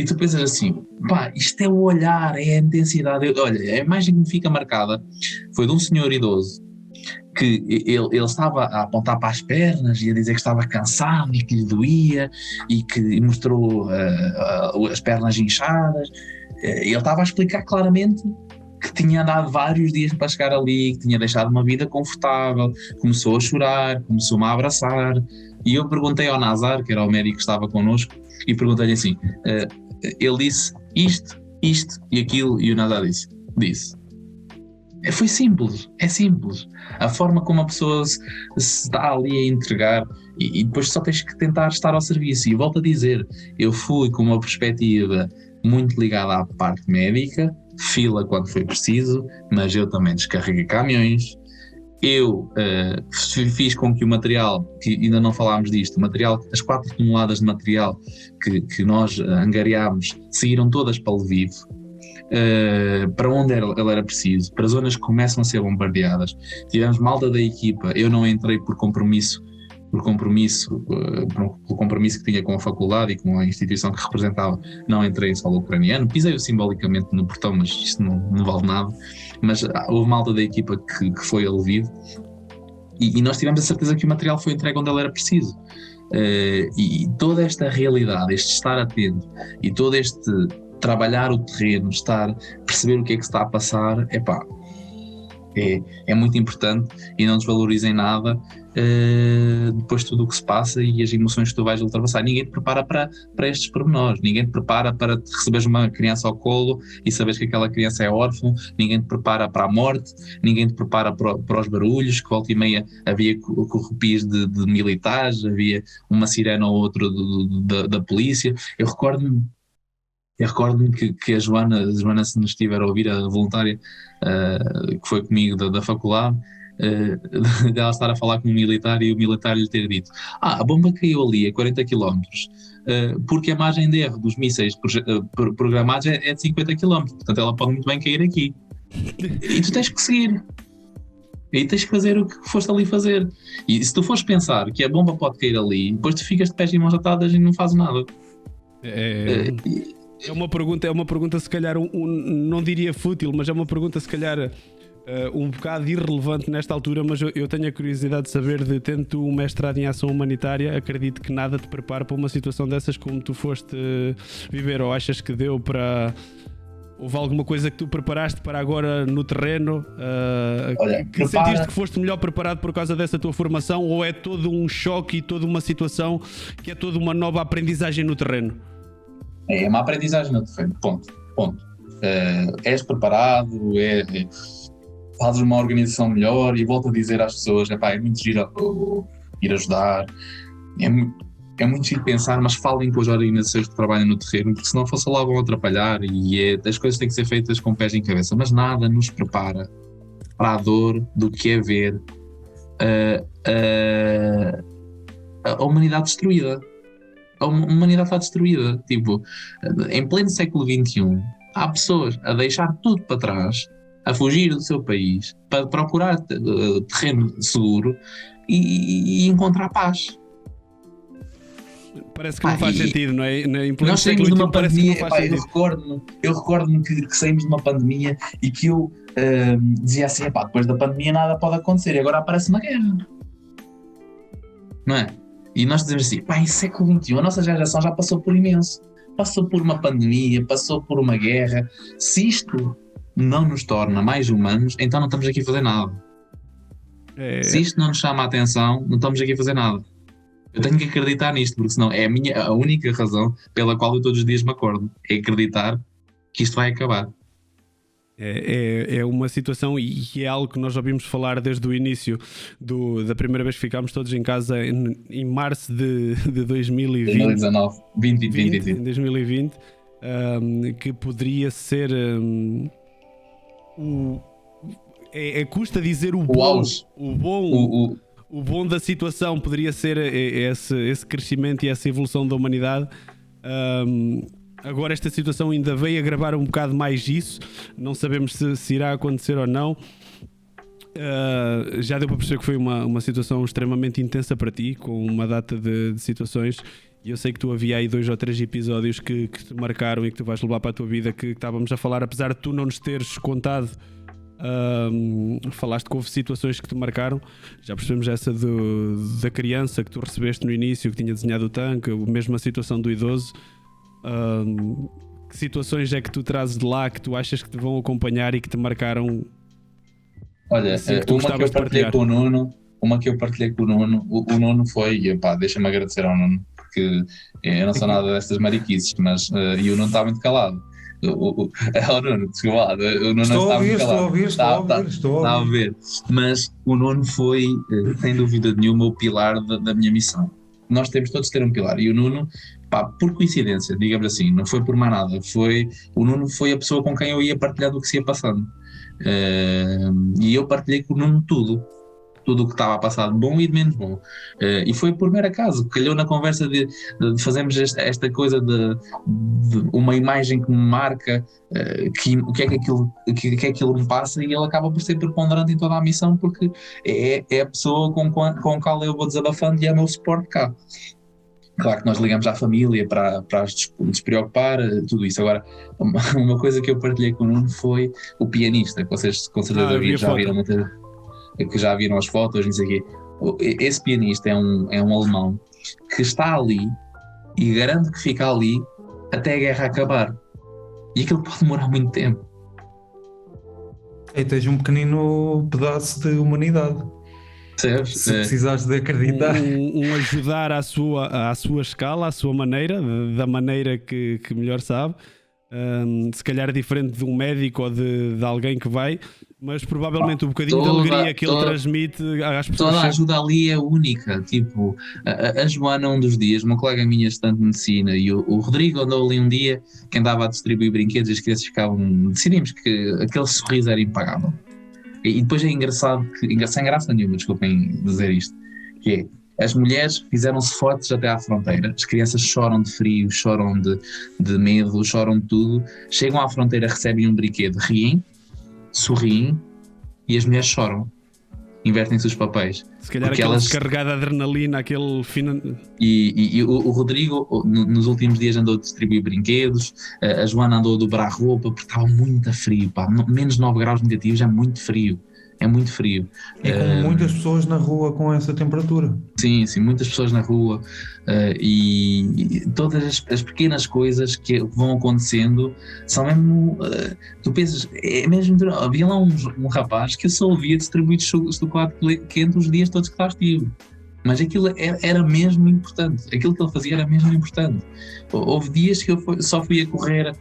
tu pensas assim, pá, isto é o olhar, é a intensidade. Olha, a imagem que me fica marcada foi de um senhor idoso que ele estava a apontar para as pernas e a dizer que estava cansado e que lhe doía e que mostrou as pernas inchadas. Ele estava a explicar claramente que tinha andado vários dias para chegar ali, que tinha deixado uma vida confortável, começou a chorar, começou-me a abraçar. E eu perguntei ao Nazar, que era o médico que estava connosco, e perguntei-lhe assim, ele disse isto e aquilo, e o Nazar disse. Foi simples, é simples. A forma como a pessoa se está ali a entregar e depois só tens que tentar estar ao serviço. E volto a dizer, eu fui com uma perspectiva muito ligada à parte médica, fila quando foi preciso, mas eu também descarreguei caminhões. Eu fiz com que o material, que ainda não falámos disto, o material, as 4 toneladas de material que nós angariámos saíram todas para Lviv. Para onde ele era preciso, para zonas que começam a ser bombardeadas. Tivemos malta da equipa, eu não entrei por compromisso que tinha com a faculdade e com a instituição que representava, não entrei em solo ucraniano, pisei-o simbolicamente no portão, mas isto não vale nada. Mas houve malta da equipa que foi a Lviv e nós tivemos a certeza que o material foi entregue onde ele era preciso. E toda esta realidade, este estar atento e todo este trabalhar o terreno, perceber o que é que se está a passar, é muito importante e não desvalorizem nada depois de tudo o que se passa e as emoções que tu vais ultrapassar. Ninguém te prepara para estes pormenores, ninguém te prepara para receberes uma criança ao colo e saberes que aquela criança é órfã, ninguém te prepara para a morte, ninguém te prepara para os barulhos, que volta e meia havia corrupias de militares, havia uma sirene ou outra da polícia. Eu recordo-me que a Joana, se nos estiver a ouvir, a voluntária que foi comigo da faculdade, dela estar a falar com um militar e o militar lhe ter dito: a bomba caiu ali a 40 km, porque a margem de erro dos mísseis programados é de 50 km, portanto ela pode muito bem cair aqui. E tu tens que seguir. E tens que fazer o que foste ali fazer. E se tu fores pensar que a bomba pode cair ali, depois tu ficas de pés e mãos atadas e não fazes nada. É uma pergunta se calhar, não diria fútil, mas é uma pergunta se calhar um bocado irrelevante nesta altura, mas eu tenho a curiosidade de saber, tendo tu um mestrado em ação humanitária, acredito que nada te prepara para uma situação dessas como tu foste viver, ou achas que deu para... Houve alguma coisa que tu preparaste para agora no terreno? Olha, que sentiste que foste melhor preparado por causa dessa tua formação, ou é todo um choque e toda uma situação que é toda uma nova aprendizagem no terreno? É uma aprendizagem no terreno, ponto. És preparado, fazes uma organização melhor, e volto a dizer às pessoas, é muito giro ir ajudar, é muito giro pensar, mas falem com as organizações que trabalham no terreno, porque senão só lá vão atrapalhar, e as coisas têm que ser feitas com pés em cabeça, mas nada nos prepara para a dor do que é ver a humanidade destruída. A humanidade está destruída. Tipo, em pleno século XXI, há pessoas a deixar tudo para trás, a fugir do seu país, para procurar terreno seguro e encontrar paz. Parece que não faz sentido, não é? Nós saímos de uma pandemia, eu recordo-me que saímos de uma pandemia e que eu dizia assim, depois da pandemia nada pode acontecer, e agora aparece uma guerra. Não é? E nós dizemos assim, em século XXI a nossa geração já passou por imenso. Passou por uma pandemia, passou por uma guerra. Se isto não nos torna mais humanos, então não estamos aqui a fazer nada. Se isto não nos chama a atenção, não estamos aqui a fazer nada. Eu tenho que acreditar nisto, porque senão é a única razão pela qual eu todos os dias me acordo. É acreditar que isto vai acabar. É uma situação, e é algo que nós já ouvimos falar desde o início da primeira vez que ficámos todos em casa em março de 2020. 2020, que poderia ser custa dizer o bom da situação poderia ser esse crescimento e essa evolução da humanidade. Agora esta situação ainda veio agravar um bocado mais isso. Não sabemos se irá acontecer ou não. Já deu para perceber que foi uma situação extremamente intensa para ti, com uma data de situações, e eu sei que tu havia aí 2 ou 3 episódios que te marcaram e que tu vais levar para a tua vida, que estávamos a falar, apesar de tu não nos teres contado. Falaste que houve situações que te marcaram. Já percebemos essa da criança que tu recebeste no início, que tinha desenhado o tanque, mesmo a situação do idoso. Que situações é que tu trazes de lá que tu achas que te vão acompanhar e que te marcaram? Olha, uma que eu partilhei com o Nuno, o Nuno foi, deixa-me agradecer ao Nuno, porque eu não sou nada destas mariquices, mas e o Nuno está muito calado. O Nuno, desculpa lá, o Nuno está muito calado. Estou a ouvir. Mas o Nuno foi, sem dúvida nenhuma, o pilar da minha missão. Nós temos todos de ter um pilar, e o Nuno, por coincidência, digamos assim, não foi por mais nada, o Nuno foi a pessoa com quem eu ia partilhar do que se ia passando, e eu partilhei com o Nuno tudo o que estava a passar, de bom e de menos bom, e foi por mero acaso, calhou na conversa de fazermos esta coisa de uma imagem que me marca, o que é que aquilo me passa, e ele acaba por ser preponderante em toda a missão, porque é a pessoa com a qual eu vou desabafando e é o meu suporte cá. Claro que nós ligamos à família para despreocupar, tudo isso. Agora, uma coisa que eu partilhei com o Nuno foi o pianista, que vocês com certeza já viram as fotos, não sei o quê. Esse pianista é um alemão que está ali e garante que fica ali até a guerra acabar. E aquilo pode demorar muito tempo. E tens um pequenino pedaço de humanidade. Percebes? Se precisares de acreditar. Ajudar à sua escala, à sua maneira, da maneira que melhor sabe. Se calhar diferente de um médico ou de alguém que vai, mas provavelmente o bocadinho de alegria que ele transmite às pessoas. Toda a ajuda ali é única. Tipo, a Joana, um dos dias, uma colega minha estudante de medicina, e o Rodrigo andou ali um dia que andava a distribuir brinquedos e as crianças ficavam. Decidimos que aquele sorriso era impagável. E depois é engraçado, sem graça nenhuma, desculpem dizer isto, que é, as mulheres fizeram-se fortes até à fronteira, as crianças choram de frio, choram de medo, choram de tudo, chegam à fronteira, recebem um brinquedo, riem, sorriem, e as mulheres choram, invertem-se os papéis. Se calhar aquela descarregada adrenalina, aquele final... E o Rodrigo nos últimos dias andou a distribuir brinquedos, a Joana andou a dobrar roupa, porque estava muito frio, menos 9 graus negativos, é muito frio. é muito frio. E com muitas pessoas na rua com essa temperatura. Sim, muitas pessoas na rua, e todas as pequenas coisas que vão acontecendo são mesmo, tu pensas, é mesmo, havia lá um rapaz que eu só ouvia distribuir chocolate quente os dias todos que lá estive. Mas aquilo era mesmo importante, aquilo que ele fazia era mesmo importante. Houve dias que eu só fui a correr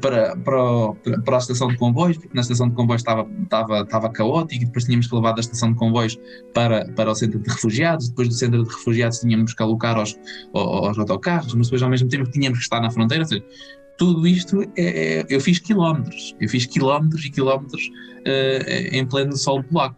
para a estação de comboios, porque na estação de comboios estava caótico, e depois tínhamos que levar da estação de comboios para o centro de refugiados, depois do centro de refugiados tínhamos que alocar aos autocarros, mas depois ao mesmo tempo tínhamos que estar na fronteira. Ou seja, tudo isto, eu fiz quilómetros e quilómetros em pleno sol polaco.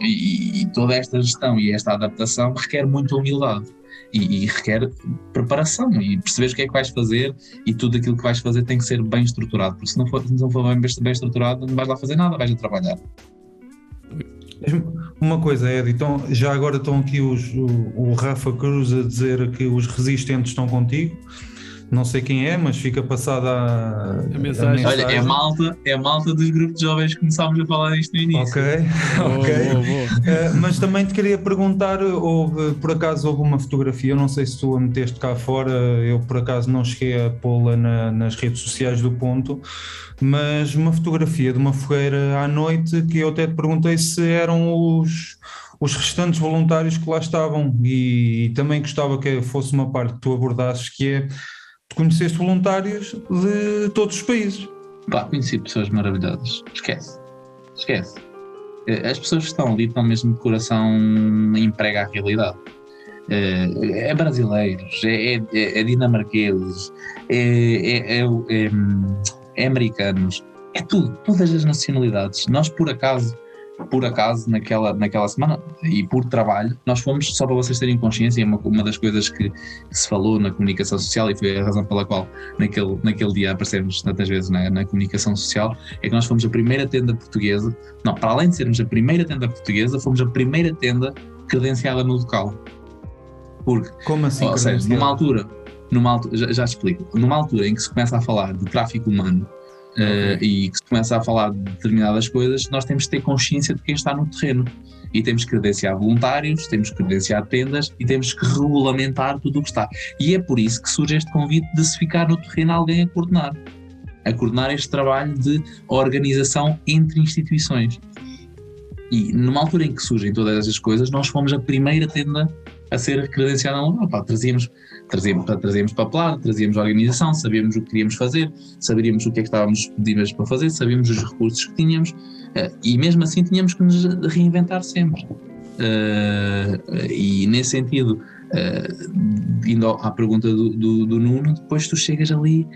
E toda esta gestão e esta adaptação requer muita humildade e requer preparação e perceberes o que é que vais fazer, e tudo aquilo que vais fazer tem que ser bem estruturado, porque se não for bem estruturado não vais lá fazer nada, vais a trabalhar. Uma coisa, Ed, então, já agora estão aqui o Rafa Cruz a dizer que os resistentes estão contigo. Não sei quem é, mas fica passada a mensagem. Olha, é a malta dos grupos de jovens que começámos a falar disto no início. Ok. Mas também te queria perguntar, por acaso houve uma fotografia, eu não sei se tu a meteste cá fora, eu por acaso não cheguei a pô-la nas redes sociais do Ponto, mas uma fotografia de uma fogueira à noite que eu até te perguntei se eram os restantes voluntários que lá estavam, e também gostava que fosse uma parte que tu abordasses, que é: tu conheceste voluntários de todos os países. Conheci pessoas maravilhosas. Esquece. As pessoas que estão ali estão mesmo de coração, emprega a realidade. É brasileiros, é dinamarqueses, é americanos, é tudo, todas as nacionalidades. Nós por acaso naquela semana, e por trabalho, nós fomos, só para vocês terem consciência, uma das coisas que se falou na comunicação social, e foi a razão pela qual naquele dia aparecemos tantas vezes na comunicação social, é que nós fomos a primeira tenda portuguesa, não, para além de sermos a primeira tenda portuguesa, fomos a primeira tenda credenciada no local. Porque, como assim? Ou seja, numa altura, já explico, numa altura em que se começa a falar de tráfico humano, e que se começa a falar de determinadas coisas, nós temos que ter consciência de quem está no terreno, e temos que credenciar voluntários, temos que credenciar tendas, e temos que regulamentar tudo o que está. E é por isso que surge este convite de se ficar no terreno alguém a coordenar este trabalho de organização entre instituições. E numa altura em que surgem todas essas coisas, nós fomos a primeira tenda a ser credenciada na Europa. Trazíamos papelada, trazíamos organização, sabíamos o que queríamos fazer, sabíamos o que é que estávamos disponíveis para fazer, sabíamos os recursos que tínhamos, e mesmo assim tínhamos que nos reinventar sempre. E nesse sentido, indo à pergunta do Nuno, depois tu chegas ali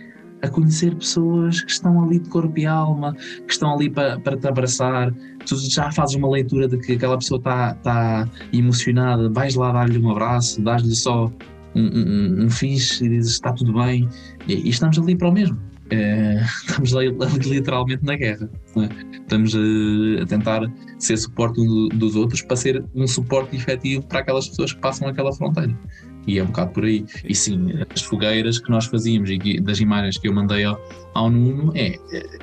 a conhecer pessoas que estão ali de corpo e alma, que estão ali para te abraçar. Tu já fazes uma leitura de que aquela pessoa está emocionada, vais lá dar-lhe um abraço, dás-lhe só um fixe e dizes está tudo bem, e estamos ali para o mesmo. Estamos ali literalmente na guerra, não é? Estamos a tentar ser suporte dos outros para ser um suporte efetivo para aquelas pessoas que passam aquela fronteira, e é um bocado por aí. E sim, as fogueiras que nós fazíamos, e das imagens que eu mandei ao Nuno,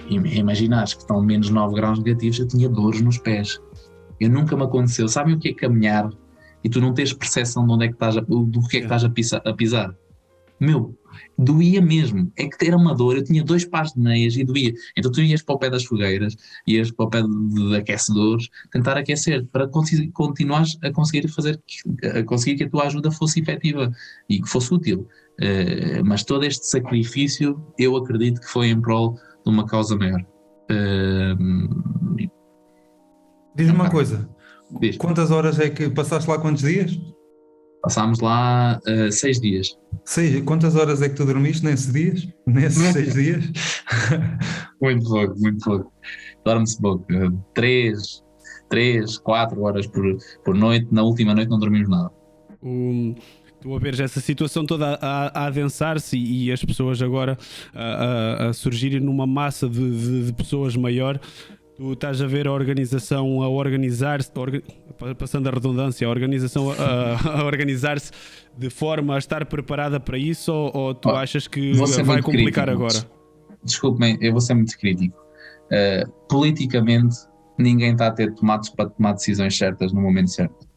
imaginares que estão menos 9 graus negativos, eu tinha dores nos pés. Eu nunca me aconteceu. Sabem o que é caminhar e tu não tens percepção de onde é que estás do que é que estás a pisar? Meu, doía mesmo. É que era uma dor. Eu tinha 2 pares de meias e doía. Então tu ias para o pé das fogueiras, ias para o pé de aquecedores, tentar aquecer para continuares a conseguir que a tua ajuda fosse efetiva e que fosse útil. Mas todo este sacrifício, eu acredito que foi em prol de uma causa maior. Diz-me uma coisa. Diz. Quantas horas é que passaste lá? Quantos dias? Passámos lá 6 dias. 6? Quantas horas é que tu dormiste nesses dias? Nesses 6 dias? Muito pouco. Dorme-se pouco. 3, 4 horas por noite. Na última noite não dormimos nada. Tu a veres essa situação toda a adensar-se e as pessoas agora a surgirem numa massa de pessoas maior. Tu estás a ver a organização a organizar-se, passando a redundância, a organização a organizar-se de forma a estar preparada para isso, ou tu achas que vai complicar crítico agora? Desculpe-me, eu vou ser muito crítico. Politicamente ninguém está a ter tomates para tomar decisões certas no momento certo.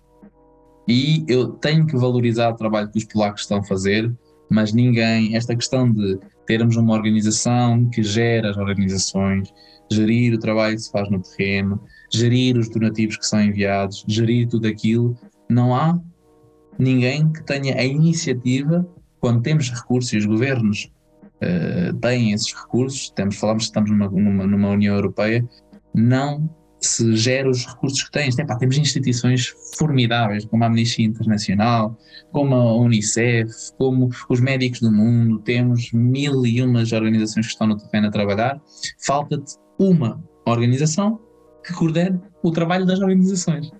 E eu tenho que valorizar o trabalho que os polacos estão a fazer, mas esta questão de termos uma organização que gera as organizações, gerir o trabalho que se faz no terreno, gerir os donativos que são enviados, gerir tudo aquilo, não há ninguém que tenha a iniciativa, quando temos recursos e os governos têm esses recursos, falamos que estamos numa União Europeia, não se gera os recursos que tens. Temos instituições formidáveis, como a Amnistia Internacional, como a Unicef, como os Médicos do Mundo, temos 1001 organizações que estão no terreno a trabalhar, falta-te uma organização que coordene o trabalho das organizações.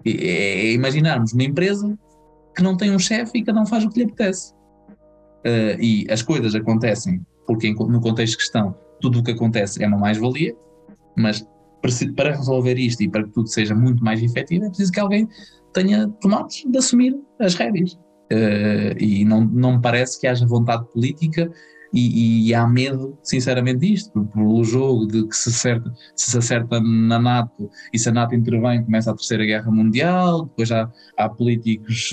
É imaginarmos uma empresa que não tem um chefe e cada um faz o que lhe apetece. E as coisas acontecem porque no contexto que estão, tudo o que acontece é uma mais-valia, mas para resolver isto e para que tudo seja muito mais efetivo, é preciso que alguém tenha tomates de assumir as rédeas. E não me parece que haja vontade política e há medo, sinceramente, disto, pelo jogo de que se acerta na NATO e se a NATO intervém, começa a Terceira Guerra Mundial, depois há políticos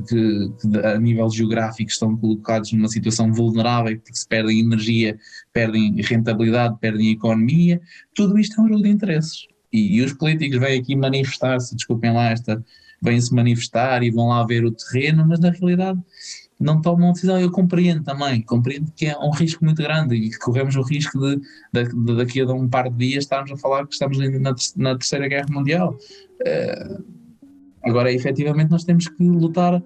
que a nível geográfico estão colocados numa situação vulnerável porque se perdem energia, perdem rentabilidade, perdem economia. Tudo isto é um jogo de interesses. E os políticos vêm aqui manifestar-se, desculpem lá vêm-se manifestar e vão lá ver o terreno, mas na realidade não tomam uma decisão. Eu compreendo que é um risco muito grande e que corremos o risco de daqui a um par de dias estarmos a falar que estamos na Terceira Guerra Mundial. Agora, efetivamente, nós temos que lutar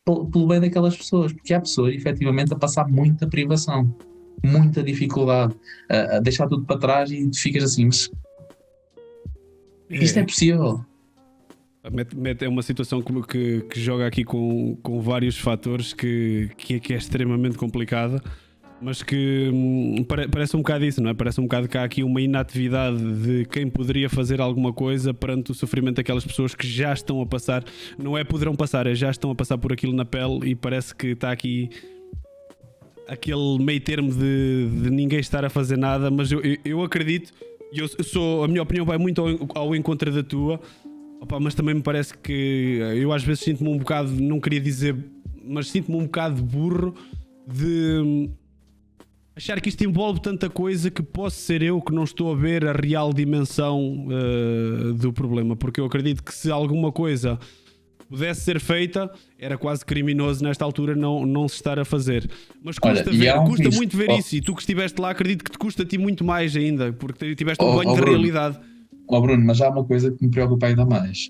pelo bem daquelas pessoas, porque há pessoas, efetivamente, a passar muita privação, muita dificuldade, a deixar tudo para trás e tu ficas assim, mas isto é possível? É uma situação que joga aqui com vários fatores que é extremamente complicada, mas que parece um bocado isso, não é? Parece um bocado que há aqui uma inatividade de quem poderia fazer alguma coisa perante o sofrimento daquelas pessoas que já estão a passar, não é poderão passar, já estão a passar por aquilo na pele, e parece que está aqui aquele meio termo de ninguém estar a fazer nada. Mas eu acredito, e a minha opinião vai muito ao encontro da tua. Opa, mas também me parece que eu às vezes sinto-me um bocado, não queria dizer, mas sinto-me um bocado burro de achar que isto envolve tanta coisa que posso ser eu que não estou a ver a real dimensão do problema, porque eu acredito que se alguma coisa pudesse ser feita, era quase criminoso nesta altura não se estar a fazer. Mas custa muito ver isso, e tu que estiveste lá, acredito que te custa a ti muito mais ainda, porque tiveste um banho de realidade. Bruno, mas há uma coisa que me preocupa ainda mais,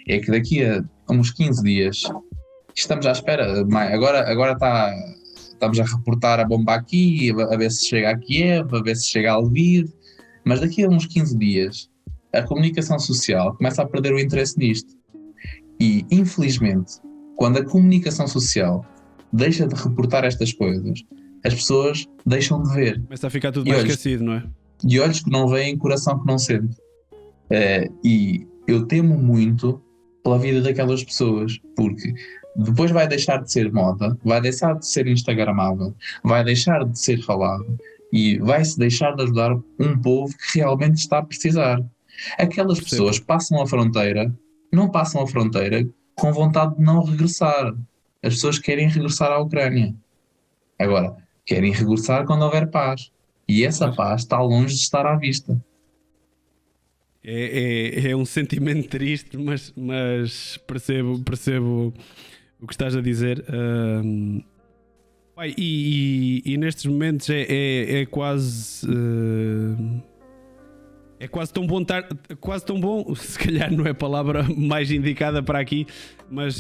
é que daqui a uns 15 dias estamos à espera, agora estamos a reportar a bomba aqui, a ver se chega a Kiev, a ver se chega a Lviv, mas daqui a uns 15 dias a comunicação social começa a perder o interesse nisto. E, infelizmente, quando a comunicação social deixa de reportar estas coisas, as pessoas deixam de ver. Começa a ficar tudo mais esquecido, não é? De olhos que não veem, coração que não sente. E eu temo muito pela vida daquelas pessoas, porque depois vai deixar de ser moda, vai deixar de ser instagramável, vai deixar de ser falado e vai-se deixar de ajudar um povo que realmente está a precisar. Aquelas pessoas não passam a fronteira com vontade de não regressar. As pessoas querem regressar à Ucrânia. Agora, querem regressar quando houver paz. E essa paz está longe de estar à vista. É um sentimento triste, mas percebo o que estás a dizer. E nestes momentos é quase... É quase tão bom, se calhar não é a palavra mais indicada para aqui, mas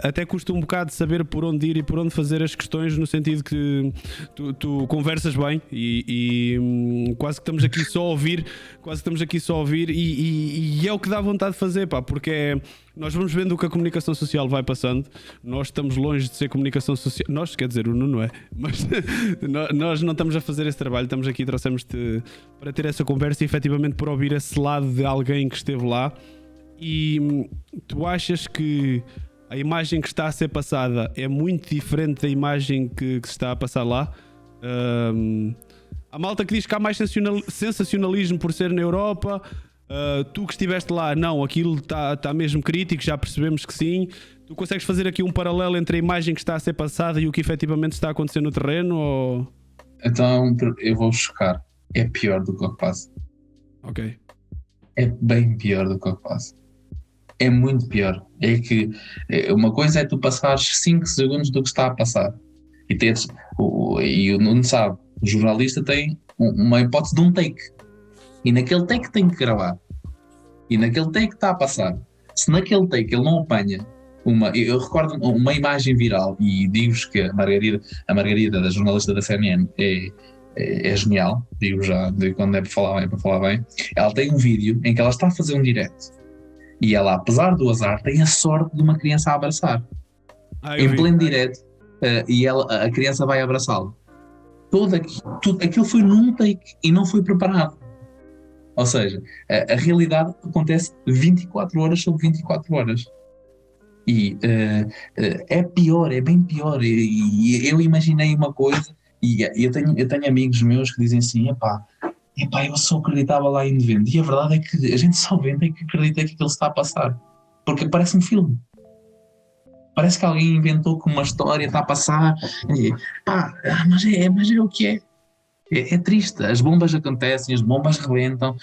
até custa um bocado saber por onde ir e por onde fazer as questões, no sentido que tu conversas bem e quase que estamos aqui só a ouvir, e é o que dá vontade de fazer, pá, porque nós vamos vendo o que a comunicação social vai passando. Nós estamos longe de ser comunicação social. Nós, quer dizer, o Nuno é. Mas nós não estamos a fazer esse trabalho. Estamos aqui, trouxemos-te para ter essa conversa e efetivamente para ouvir esse lado de alguém que esteve lá. E tu achas que a imagem que está a ser passada é muito diferente da imagem que se está a passar lá? Há malta que diz que há mais sensacionalismo por ser na Europa. Tu que estiveste lá, não, aquilo está mesmo crítico, já percebemos que sim. Tu consegues fazer aqui um paralelo entre a imagem que está a ser passada e o que efetivamente está a acontecer no terreno? Ou... Então eu vou chocar. É pior do que o que passa. Ok. É bem pior do que o que passa. É muito pior. É que uma coisa é tu passares 5 segundos do que está a passar. E o Nuno sabe, o jornalista tem uma hipótese de um take. E naquele take tem que gravar. E naquele take está a passar. Se naquele take ele não apanha eu recordo uma imagem viral, e digo-vos que a Margarida, da jornalista da CNN, é genial, digo já, de quando é para falar bem. Ela tem um vídeo em que ela está a fazer um direto. E ela, apesar do azar, tem a sorte de uma criança a abraçar. Em pleno direto, e a criança vai abraçá-la. Tudo aquilo foi num take e não foi preparado. Ou seja, a realidade acontece 24 horas sobre 24 horas. E é pior, é bem pior. E eu imaginei uma coisa, e eu tenho amigos meus que dizem assim: epá, eu só acreditava lá em vendo. E a verdade é que a gente só vende é que acredita que aquilo se está a passar. Porque parece um filme. Parece que alguém inventou que uma história está a passar. Mas é o que é. É triste, as bombas acontecem, as bombas rebentam,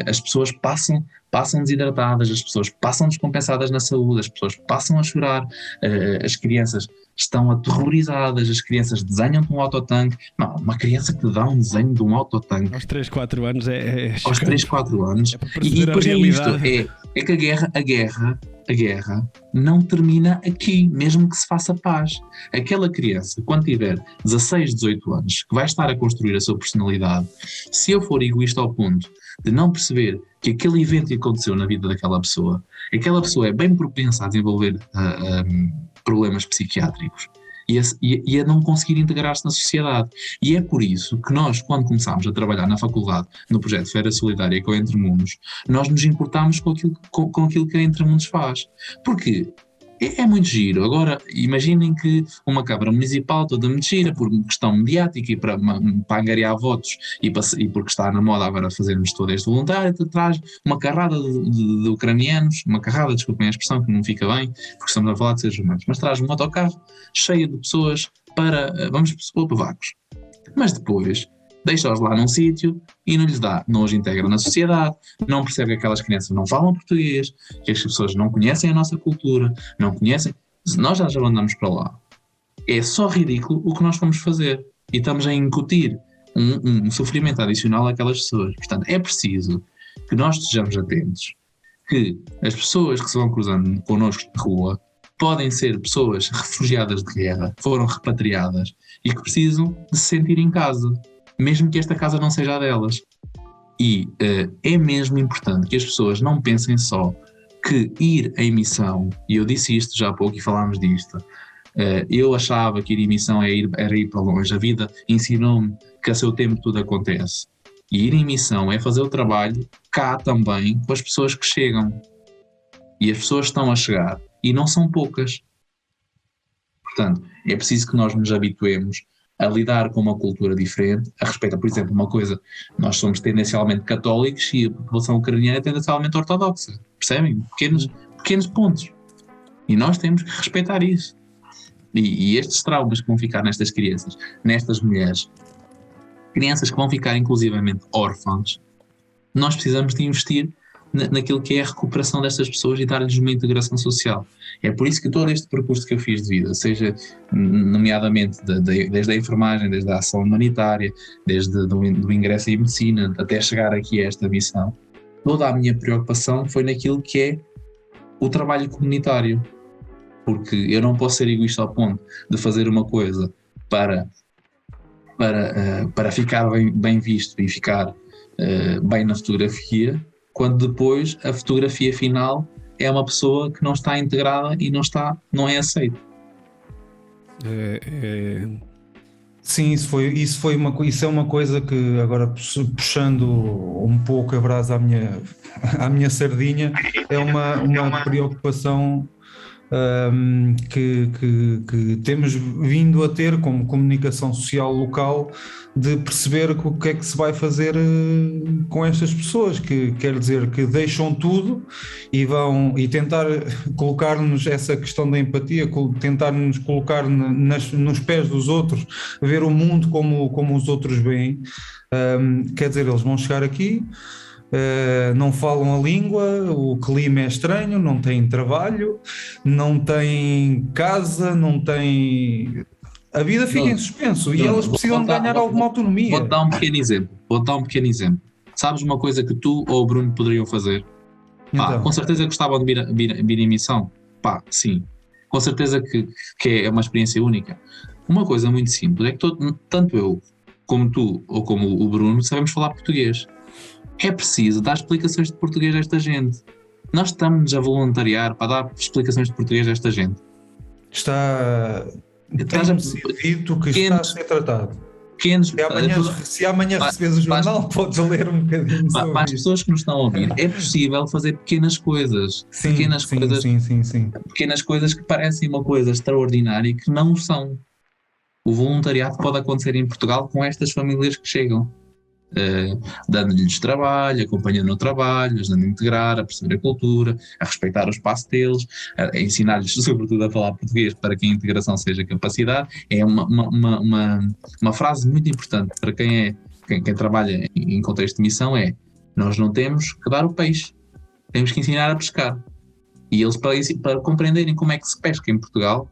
as pessoas passam desidratadas, as pessoas passam descompensadas na saúde, as pessoas passam a chorar, as crianças estão aterrorizadas, as crianças desenham-te um autotanque. Não, uma criança que dá um desenho de um autotanque aos 3, 4 anos aos 3, 4 anos, e depois é isto, é que a guerra não termina aqui, mesmo que se faça paz. Aquela criança, quando tiver 16, 18 anos, que vai estar a construir a sua personalidade, se eu for egoísta ao ponto de não perceber que aquele evento que aconteceu na vida daquela pessoa, aquela pessoa é bem propensa a desenvolver problemas psiquiátricos e a não conseguir integrar-se na sociedade. E é por isso que nós, quando começámos a trabalhar na faculdade, no projeto Feira Solidária com a Entre Mundos, nós nos importámos com aquilo que a Entre Mundos faz. Porque é muito giro. Agora, imaginem que uma Câmara Municipal toda me gira por questão mediática e para angariar votos e porque está na moda agora fazermos todo este voluntário, traz uma carrada de ucranianos, desculpem a expressão que não fica bem, porque estamos a falar de seres humanos, mas traz um autocarro cheio de pessoas vamos supor, para vagos. Mas depois deixa-os lá num sítio e não os integra na sociedade, não percebe que aquelas crianças não falam português, que as pessoas não conhecem a nossa cultura, não conhecem. Nós já andamos para lá. É só ridículo o que nós vamos fazer. E estamos a incutir um sofrimento adicional àquelas pessoas. Portanto, é preciso que nós estejamos atentos que as pessoas que se vão cruzando connosco na rua podem ser pessoas refugiadas de guerra, foram repatriadas e que precisam de se sentir em casa, mesmo que esta casa não seja a delas. E é mesmo importante que as pessoas não pensem só que ir em missão, e eu disse isto já há pouco e falámos disto, eu achava que ir em missão era ir para longe. A vida ensinou-me que a seu tempo tudo acontece. E ir em missão é fazer o trabalho cá também com as pessoas que chegam. E as pessoas estão a chegar e não são poucas. Portanto, é preciso que nós nos habituemos a lidar com uma cultura diferente, a respeitar, por exemplo, uma coisa: nós somos tendencialmente católicos e a população ucraniana é tendencialmente ortodoxa, percebem? Pequenos pontos. E nós temos que respeitar isso. E estes traumas que vão ficar nestas crianças, nestas mulheres, crianças que vão ficar inclusivamente órfãs, nós precisamos de investir naquilo que é a recuperação destas pessoas e dar-lhes uma integração social. É por isso que todo este percurso que eu fiz de vida, seja nomeadamente desde a enfermagem, desde a ação humanitária, desde do ingresso em medicina, até chegar aqui a esta missão, toda a minha preocupação foi naquilo que é o trabalho comunitário. Porque eu não posso ser egoísta ao ponto de fazer uma coisa para ficar bem visto e ficar bem na fotografia, quando depois a fotografia final é uma pessoa que não está integrada e não é aceita. Sim, isso é uma coisa que, agora puxando um pouco a brasa à minha sardinha, é uma preocupação que temos vindo a ter como comunicação social local, de perceber o que é que se vai fazer com estas pessoas, que quer dizer que deixam tudo e vão e tentar colocar-nos essa questão da empatia, tentar nos colocar nos pés dos outros, ver o mundo como os outros veem. Quer dizer, eles vão chegar aqui, não falam a língua, o clima é estranho, não têm trabalho, não têm casa, não têm... A vida fica em suspenso e elas precisam ganhar alguma autonomia. Vou-te dar um pequeno exemplo. Sabes uma coisa que tu ou o Bruno poderiam fazer? Então. Com certeza gostavam de vir em missão. Sim. Com certeza que é uma experiência única. Uma coisa muito simples é que tanto eu como tu ou como o Bruno sabemos falar português. É preciso dar explicações de português a esta gente. Nós estamos a voluntariar para dar explicações de português a esta gente. Tem-me sido dito que está a ser tratado. Se amanhã receberes o jornal, podes ler um bocadinho sobre para as pessoas que nos estão a ouvir, é possível fazer pequenas coisas. Pequenas coisas que parecem uma coisa extraordinária e que não são. O voluntariado pode acontecer em Portugal com estas famílias que chegam. Dando-lhes trabalho, acompanhando o trabalho, ajudando a integrar, a perceber a cultura, a respeitar o espaço deles, a ensinar-lhes sobretudo a falar português para que a integração seja capacidade. É uma frase muito importante para quem trabalha em contexto de missão: nós não temos que dar o peixe, temos que ensinar a pescar. E eles, para compreenderem como é que se pesca em Portugal,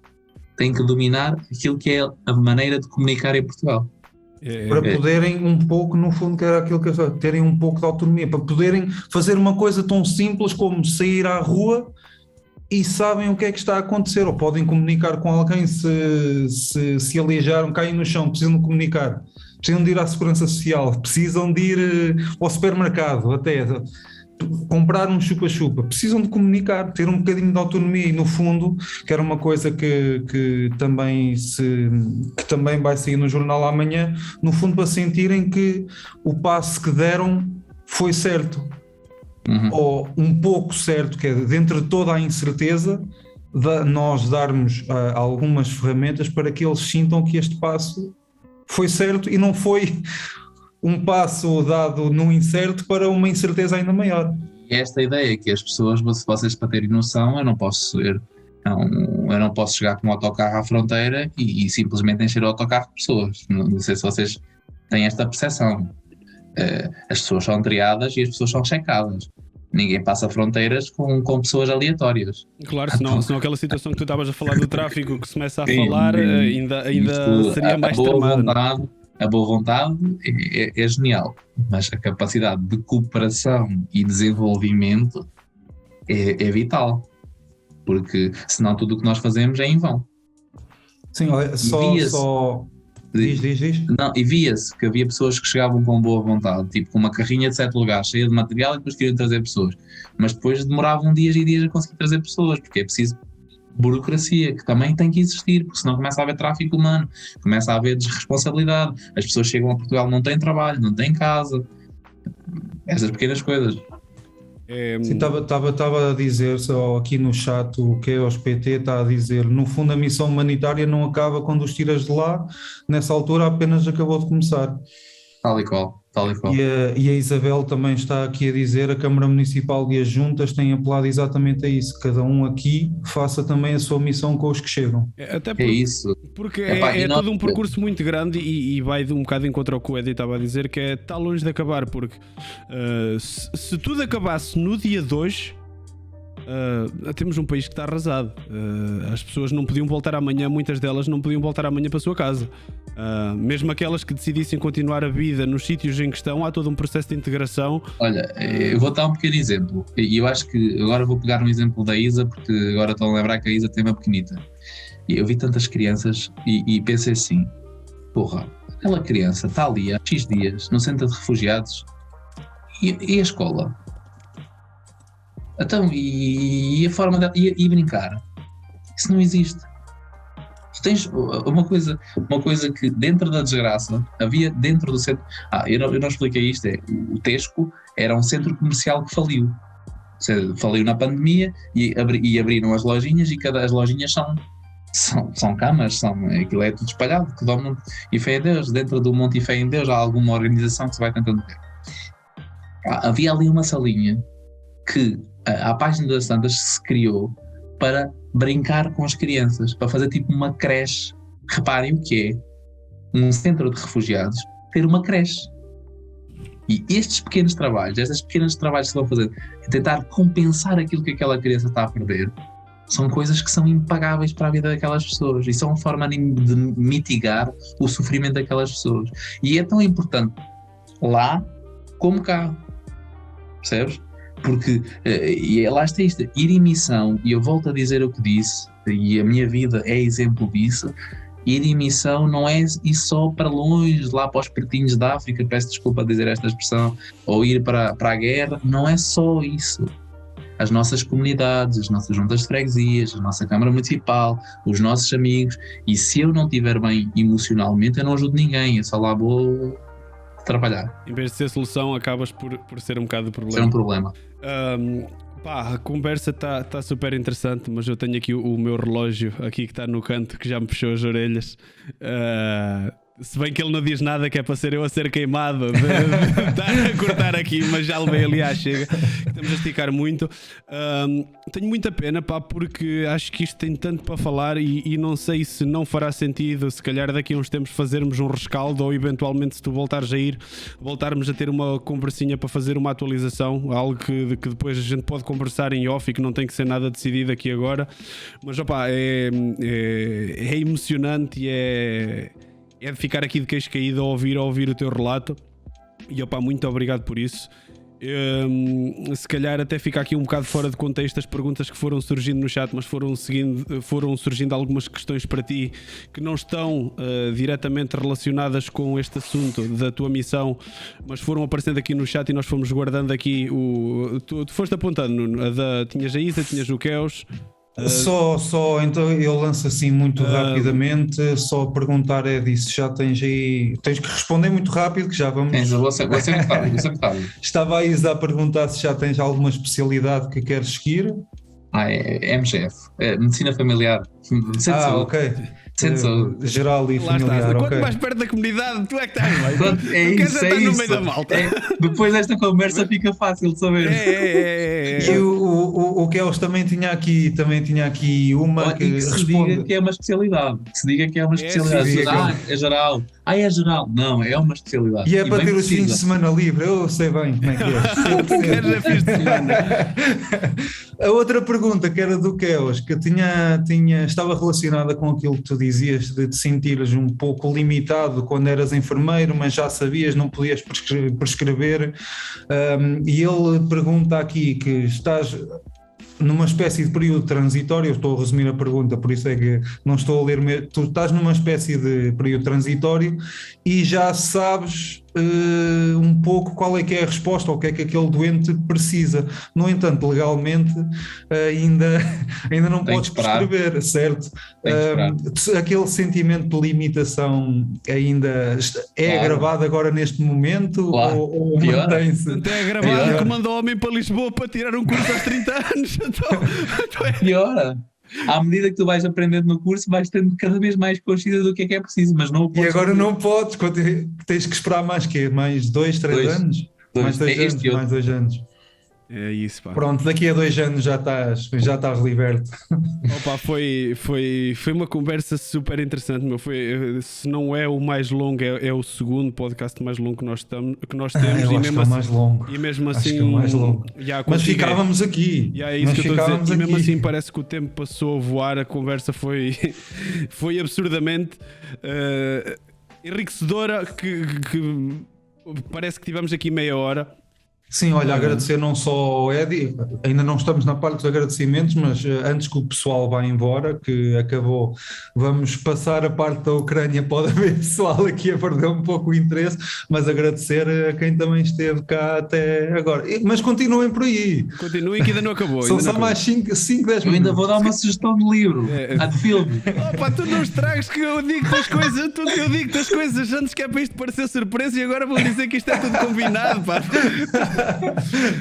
têm que dominar aquilo que é a maneira de comunicar em Portugal. Para poderem um pouco, no fundo, que era aquilo que eu falei, terem um pouco de autonomia, para poderem fazer uma coisa tão simples como sair à rua e sabem o que é que está a acontecer, ou podem comunicar com alguém se aleijaram, caem no chão, precisam de comunicar, precisam de ir à segurança social, precisam de ir ao supermercado, até comprar um chupa-chupa, precisam de comunicar, ter um bocadinho de autonomia. E no fundo, que era uma coisa que também vai sair no jornal amanhã, no fundo, para sentirem que o passo que deram foi certo, ou um pouco certo, que é dentro de toda a incerteza, nós darmos algumas ferramentas para que eles sintam que este passo foi certo e não foi um passo dado no incerto para uma incerteza ainda maior. E esta ideia que as pessoas, vocês para terem noção, eu não posso chegar com um autocarro à fronteira e simplesmente encher o autocarro de pessoas. Não sei se vocês têm esta percepção. As pessoas são triadas e as pessoas são checadas. Ninguém passa fronteiras com pessoas aleatórias. Claro, senão aquela situação que tu estavas a falar do tráfico que se começa a falar, ainda seria mais tramado. A boa vontade é genial, mas a capacidade de cooperação e desenvolvimento é vital, porque senão tudo o que nós fazemos é em vão. Sim, olha, Diz. Não, e via-se que havia pessoas que chegavam com boa vontade, tipo com uma carrinha de 7 lugares cheia de material e depois queriam trazer pessoas, mas depois demoravam dias e dias a conseguir trazer pessoas, porque é preciso burocracia, que também tem que existir, porque senão começa a haver tráfico humano, começa a haver desresponsabilidade, as pessoas chegam a Portugal, não têm trabalho, não têm casa, essas pequenas coisas. Sim, estava a dizer só aqui no chat, o que é os PT está a dizer, no fundo a missão humanitária não acaba quando os tiras de lá, nessa altura apenas acabou de começar. Tal e qual. E a Isabel também está aqui a dizer, a Câmara Municipal e as juntas têm apelado exatamente a isso, cada um aqui faça também a sua missão com os que chegam. É isso. Porque é todo um percurso muito grande e vai um bocado em contra o que o Eddie estava a dizer, que está longe de acabar, porque se tudo acabasse no dia de hoje, temos um país que está arrasado. As pessoas não podiam voltar amanhã, muitas delas não podiam voltar amanhã para a sua casa. Mesmo aquelas que decidissem continuar a vida nos sítios em que estão, há todo um processo de integração. Olha, eu vou dar um pequeno exemplo, e eu acho que agora vou pegar um exemplo da Isa, porque agora estão a lembrar que a Isa tem uma pequenita, e eu vi tantas crianças e pensei assim, porra, aquela criança está ali há X dias no centro de refugiados e a escola? Então, e a forma de e brincar? Isso não existe. Tu tens uma coisa que dentro da desgraça havia dentro do centro. Eu não expliquei isto. O Tesco era um centro comercial que faliu. Faliu na pandemia e abriram as lojinhas, e as lojinhas são camas, aquilo é tudo espalhado, tudo ao mundo. E fé em Deus, dentro do Monte e Fé em Deus há alguma organização que se vai tentando ver. Havia ali uma salinha que a página das Santas se criou para brincar com as crianças, para fazer tipo uma creche. Reparem o que é um centro de refugiados ter uma creche. E estes pequenos trabalhos que vão fazer, tentar compensar aquilo que aquela criança está a perder, são coisas que são impagáveis para a vida daquelas pessoas, e são uma forma de mitigar o sofrimento daquelas pessoas. E é tão importante lá como cá, percebes? Porque, e lá está isto, ir em missão, e eu volto a dizer o que disse, e a minha vida é exemplo disso. Ir em missão não é ir só para longe, lá para os pertinhos da África, peço desculpa a dizer esta expressão, ou ir para a guerra, não é só isso. As nossas comunidades, as nossas juntas de freguesias, a nossa Câmara Municipal, os nossos amigos, e se eu não estiver bem emocionalmente, eu não ajudo ninguém, eu só lá vou trabalhar. Em vez de ser solução, acabas por ser um bocado de problema. Ser um problema. A conversa está super interessante, mas eu tenho aqui o meu relógio aqui que está no canto, que já me puxou as orelhas. Se bem que ele não diz nada, que é para ser eu a ser queimado de estar a cortar aqui, mas já levei ali à chega, que estamos a esticar muito. Tenho muita pena, porque acho que isto tem tanto para falar, e não sei se não fará sentido, se calhar daqui a uns tempos, fazermos um rescaldo, ou eventualmente, se tu voltares a ir, voltarmos a ter uma conversinha para fazer uma atualização, algo que depois a gente pode conversar em off e que não tem que ser nada decidido aqui agora. Mas é emocionante, e é de ficar aqui de queixo caído a ouvir o teu relato, e muito obrigado por isso. Se calhar até fica aqui um bocado fora de contexto as perguntas que foram surgindo no chat, mas foram surgindo algumas questões para ti que não estão diretamente relacionadas com este assunto da tua missão, mas foram aparecendo aqui no chat e nós fomos guardando aqui. Tu foste apontando, Nuno, tinhas a Isa, tinhas o Keos. Só então eu lanço assim muito rapidamente, só perguntar disso, já tens que responder muito rápido, que já vamos... Vou ser metade. Estava a Isa a perguntar se já tens alguma especialidade que queres seguir. É MGF, Medicina Familiar. Ok. Geral e familiar. Quanto mais perto da comunidade, tu é que estás bem. Tu queres estar no meio da malta. Depois desta conversa fica fácil de saber. E o Keos também tinha aqui uma que se diga que é uma especialidade. É geral. É geral. Não, é uma especialidade. E é para ter os fins de semana livre. Eu sei bem como é que é. Fins de semana. A outra pergunta, que era do Keos, que estava relacionada com aquilo que tu dizias, de te sentires um pouco limitado quando eras enfermeiro, mas já sabias, não podias prescrever, e ele pergunta aqui que estás numa espécie de período transitório. Eu estou a resumir a pergunta, por isso é que não estou a ler. Tu estás numa espécie de período transitório e já sabes um pouco qual é que é a resposta, ou o que é que aquele doente precisa. No entanto, legalmente ainda não podes prescrever, certo? Aquele sentimento de limitação ainda é agravado agora neste momento, ou mantém-se? Até é agravado que mandou o homem para Lisboa para tirar um curso aos 30 anos. Piora. À medida que tu vais aprendendo no curso, vais tendo cada vez mais consciência do que é preciso, mas não o podes. E agora não podes, tens que esperar mais 2, 3 anos? Mais 2 anos. É isso, pá. Pronto, daqui a 2 anos já estás liberto. Opa, foi uma conversa super interessante, meu. Se não é o mais longo, é o segundo podcast mais longo que nós temos. Eu acho que é o mais longo. E mesmo Acho assim, que é o mais longo. Mas ficávamos aqui. É isso que eu estou a dizer. E mesmo assim parece que o tempo passou a voar. A conversa foi absurdamente enriquecedora, que parece que tivemos aqui meia hora. Sim, olha, agradecer não só ao Eddie, ainda não estamos na parte dos agradecimentos, mas antes que o pessoal vá embora, que acabou, vamos passar a parte da Ucrânia, pode haver pessoal aqui a perder um pouco o interesse, mas agradecer a quem também esteve cá até agora. Mas continuem por aí. Continuem, que ainda não acabou. São só mais 5, 10 minutos. Eu ainda vou dar uma sugestão de livro, de filme. Opa, tu não estragas que eu digo-te as coisas antes, que é para isto parecer surpresa, e agora vou dizer que isto é tudo combinado, pá.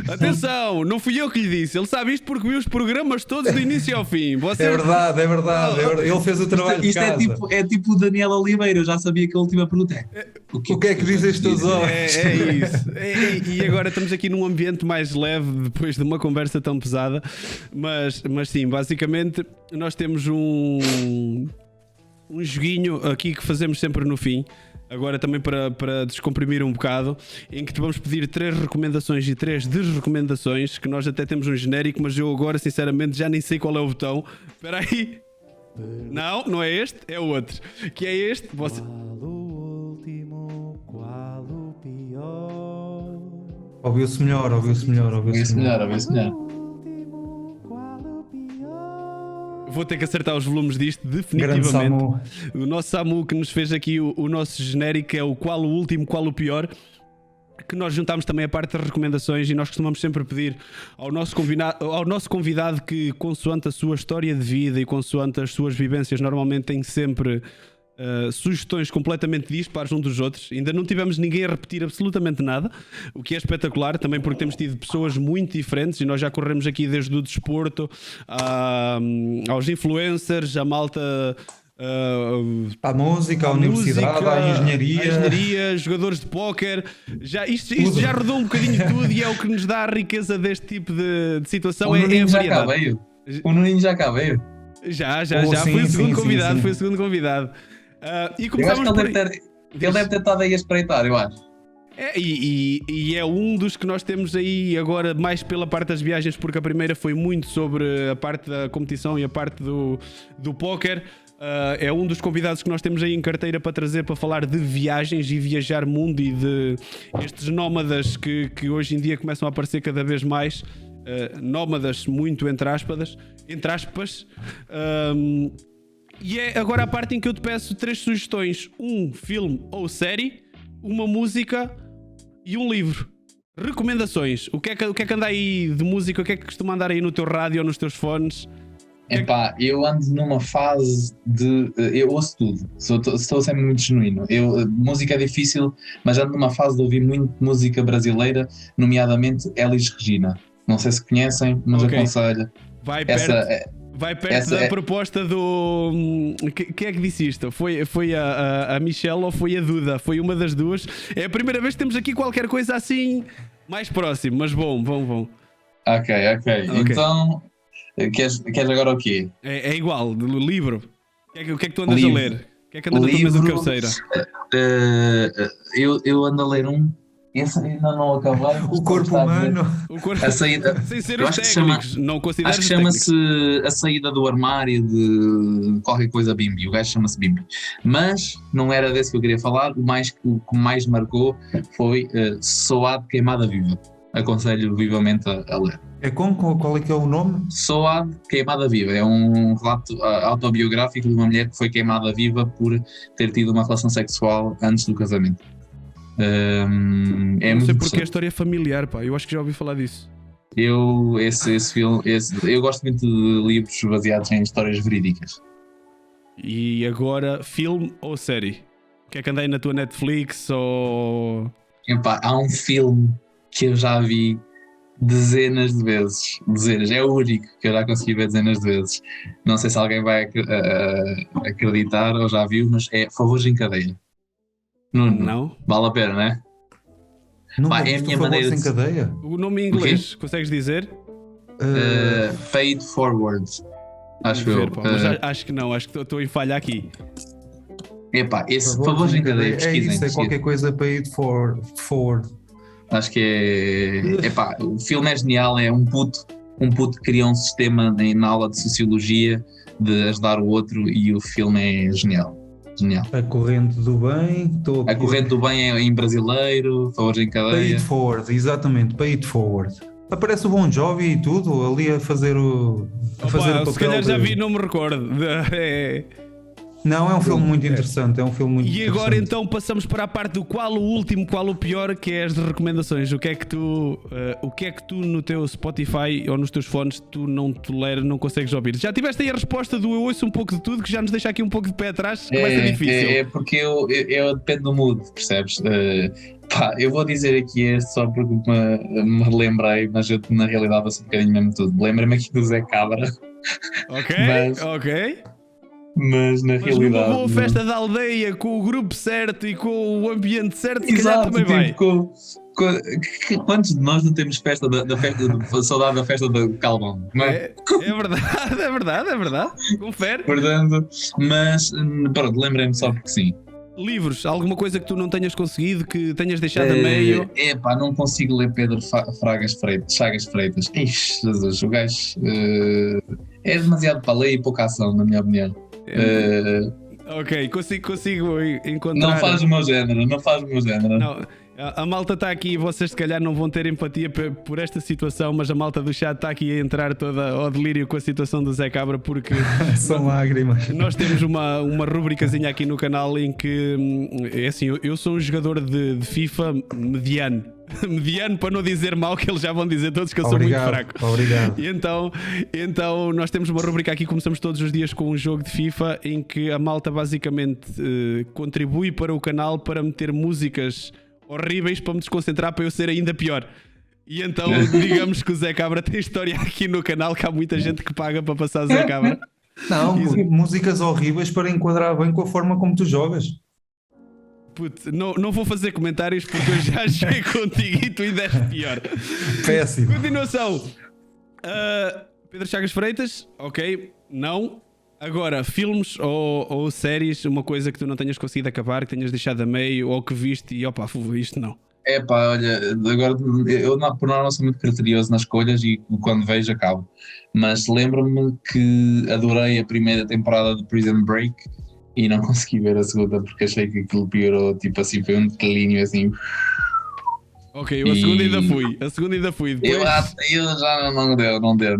Atenção, não fui eu que lhe disse. Ele sabe isto porque viu os programas todos do início ao fim. Você... É verdade. Ele fez o trabalho de Isto casa. é tipo o Daniel Oliveira, eu já sabia que a última pergunta é O que é que dizem os teus olhos? É isso. E agora estamos aqui num ambiente mais leve depois de uma conversa tão pesada. Mas sim, basicamente nós temos um joguinho aqui que fazemos sempre no fim. Agora também para descomprimir um bocado, em que te vamos pedir 3 recomendações e 3 desrecomendações, que nós até temos um genérico, mas eu agora sinceramente já nem sei qual é o botão. Espera aí. Não é este, é o outro. Que é este. Você... Qual o último, qual o pior? Ouviu-se melhor. Vou ter que acertar os volumes disto, Grande definitivamente. Samu. O nosso Samu que nos fez aqui o nosso genérico é o qual o último, qual o pior. Que nós juntámos também a parte das recomendações e nós costumamos sempre pedir ao nosso convidado que, consoante a sua história de vida e consoante as suas vivências, normalmente tem sempre sugestões completamente dispares uns dos outros. Ainda não tivemos ninguém a repetir absolutamente nada, o que é espetacular, também porque temos tido pessoas muito diferentes e nós já corremos aqui desde o desporto aos influencers, a malta... À música, à universidade, à engenharia, jogadores de póquer, isto já rodou um bocadinho tudo e é o que nos dá a riqueza deste tipo de situação. O Nuninho já cá variedade. veio. O Nuninho já cá veio. Já. Sim, Foi o segundo convidado. sim. Foi o segundo convidado. E Eu acho começamos que por... ele deve ter estado aí a espreitar, eu acho. E é um dos que nós temos aí agora mais pela parte das viagens, porque a primeira foi muito sobre a parte da competição e a parte do póquer. É um dos convidados que nós temos aí em carteira para trazer para falar de viagens e viajar mundo e de estes nómadas que hoje em dia começam a aparecer cada vez mais. Nómadas muito entre aspas. E é agora a parte em que eu te peço 3 sugestões: um filme ou série, uma música e um livro. Recomendações. O que é que anda aí de música? O que é que costuma andar aí no teu rádio ou nos teus fones? Epá, eu ando numa fase de... Eu ouço tudo, estou sempre muito genuíno. Música é difícil, mas ando numa fase de ouvir muito música brasileira, nomeadamente Elis Regina. Não sei se conhecem, mas aconselho. Vai perto da proposta do... Quem é que disse isto? Foi a Michelle ou foi a Duda? Foi uma das duas. É a primeira vez que temos aqui qualquer coisa assim mais próximo, mas bom. Ok. Então... Queres agora o quê? É igual, livro. O que é que tu andas Livro. a ler? O que é que andas na tua mesa de cabeceira? Eu ando a ler esse ainda não acabei. O corpo humano. O corpo... A saída... Sem ser eu os acho que técnicos, não consideras Acho que os técnicos. chama-se A Saída do Armário de qualquer coisa Bimbi. O gajo chama-se Bimbi. Mas não era desse que eu queria falar. O que mais marcou foi Soad Queimada Viva. Aconselho vivamente a ler. É qual é que é o nome? Soad Queimada Viva. É um relato autobiográfico de uma mulher que foi queimada viva por ter tido uma relação sexual antes do casamento. É Não sei muito porque a história é familiar, pá. Eu acho que já ouvi falar disso. Esse filme, eu gosto muito de livros baseados em histórias verídicas. E agora, filme ou série? O que é que andei na tua Netflix ou... Epá, há um filme que eu já vi dezenas de vezes. É o único que eu já consegui ver dezenas de vezes. Não sei se alguém vai acreditar ou já viu, mas é Favores em Cadeia. Não? Vale a pena, não é? Nunca é a viste minha o Favor maneira Sem de... Cadeia? O nome em inglês, consegues dizer? Paid Forward. Acho Ver, eu. pá, mas acho que não, acho que estou em falha aqui. Epá, esse Favores em Cadeia, É pesquisem. isso, é qualquer coisa paid forward. Acho que é... Epá, o filme é genial, é um puto que cria um sistema na aula de Sociologia de ajudar o outro e o filme é genial. A Corrente do Bem. A Corrente do Bem é em brasileiro, Favores em Cadeia. Paid forward, exatamente, paid forward. Aparece o Bon Jovi e tudo ali a fazer o papel. Se calhar já vi, não me recordo. Não, é um filme muito interessante. E agora então passamos para a parte do qual o último, qual o pior, que é as recomendações. O que é que tu no teu Spotify ou nos teus fones tu não toleras, não consegues ouvir? Já tiveste aí a resposta do eu ouço um pouco de tudo, que já nos deixa aqui um pouco de pé atrás, que vai ser difícil. É porque eu dependo do mood, percebes? Pá, eu vou dizer aqui este só porque me lembrei, mas eu na realidade vou ser um bocadinho mesmo tudo. Lembra-me aqui do Zé Cabra. Ok, ok. Mas Mas realidade. numa boa festa da aldeia, com o grupo certo e com o ambiente certo, se Exato, calhar também vai. Quantos de nós não temos festa da festa, saudade da festa do Calvão? Não é? É verdade. Confere. Portanto, mas pronto, lembrei-me só porque sim. Livros, alguma coisa que tu não tenhas conseguido, que tenhas deixado a meio? Epá, não consigo ler Pedro Chagas Freitas. Ixi, Jesus, o gajo é demasiado para ler e pouca ação, na minha opinião. Ok, consigo encontrar. Não faz o meu género. Não, a malta está aqui e vocês se calhar não vão ter empatia por esta situação, mas a malta do chat está aqui a entrar toda ao delírio com a situação do Zé Cabra, porque são lágrimas. Nós temos uma rubricazinha aqui no canal em que é assim, eu sou um jogador de FIFA mediano. Mediano, para não dizer mal, que eles já vão dizer todos que eu sou muito fraco. Obrigado. E então nós temos uma rubrica aqui, começamos todos os dias com um jogo de FIFA em que a malta basicamente contribui para o canal para meter músicas horríveis para me desconcentrar, para eu ser ainda pior. E então digamos que o Zé Cabra tem história aqui no canal, que há muita gente que paga para passar o Zé Cabra. Não, músicas horríveis para enquadrar bem com a forma como tu jogas. Puto, não vou fazer comentários porque eu já joguei contigo e tu ainda és pior. Péssimo. Continuação. Pedro Chagas Freitas, ok, não. Agora, filmes ou séries, uma coisa que tu não tenhas conseguido acabar, que tenhas deixado a meio ou que viste e opa, isto não. É pá, olha, agora eu por norma sou muito criterioso nas escolhas e quando vejo acabo. Mas lembro-me que adorei a primeira temporada de Prison Break e não consegui ver a segunda porque achei que aquilo piorou, tipo assim, foi um declínio assim. Ok, a segunda ainda fui. Depois... Eu já não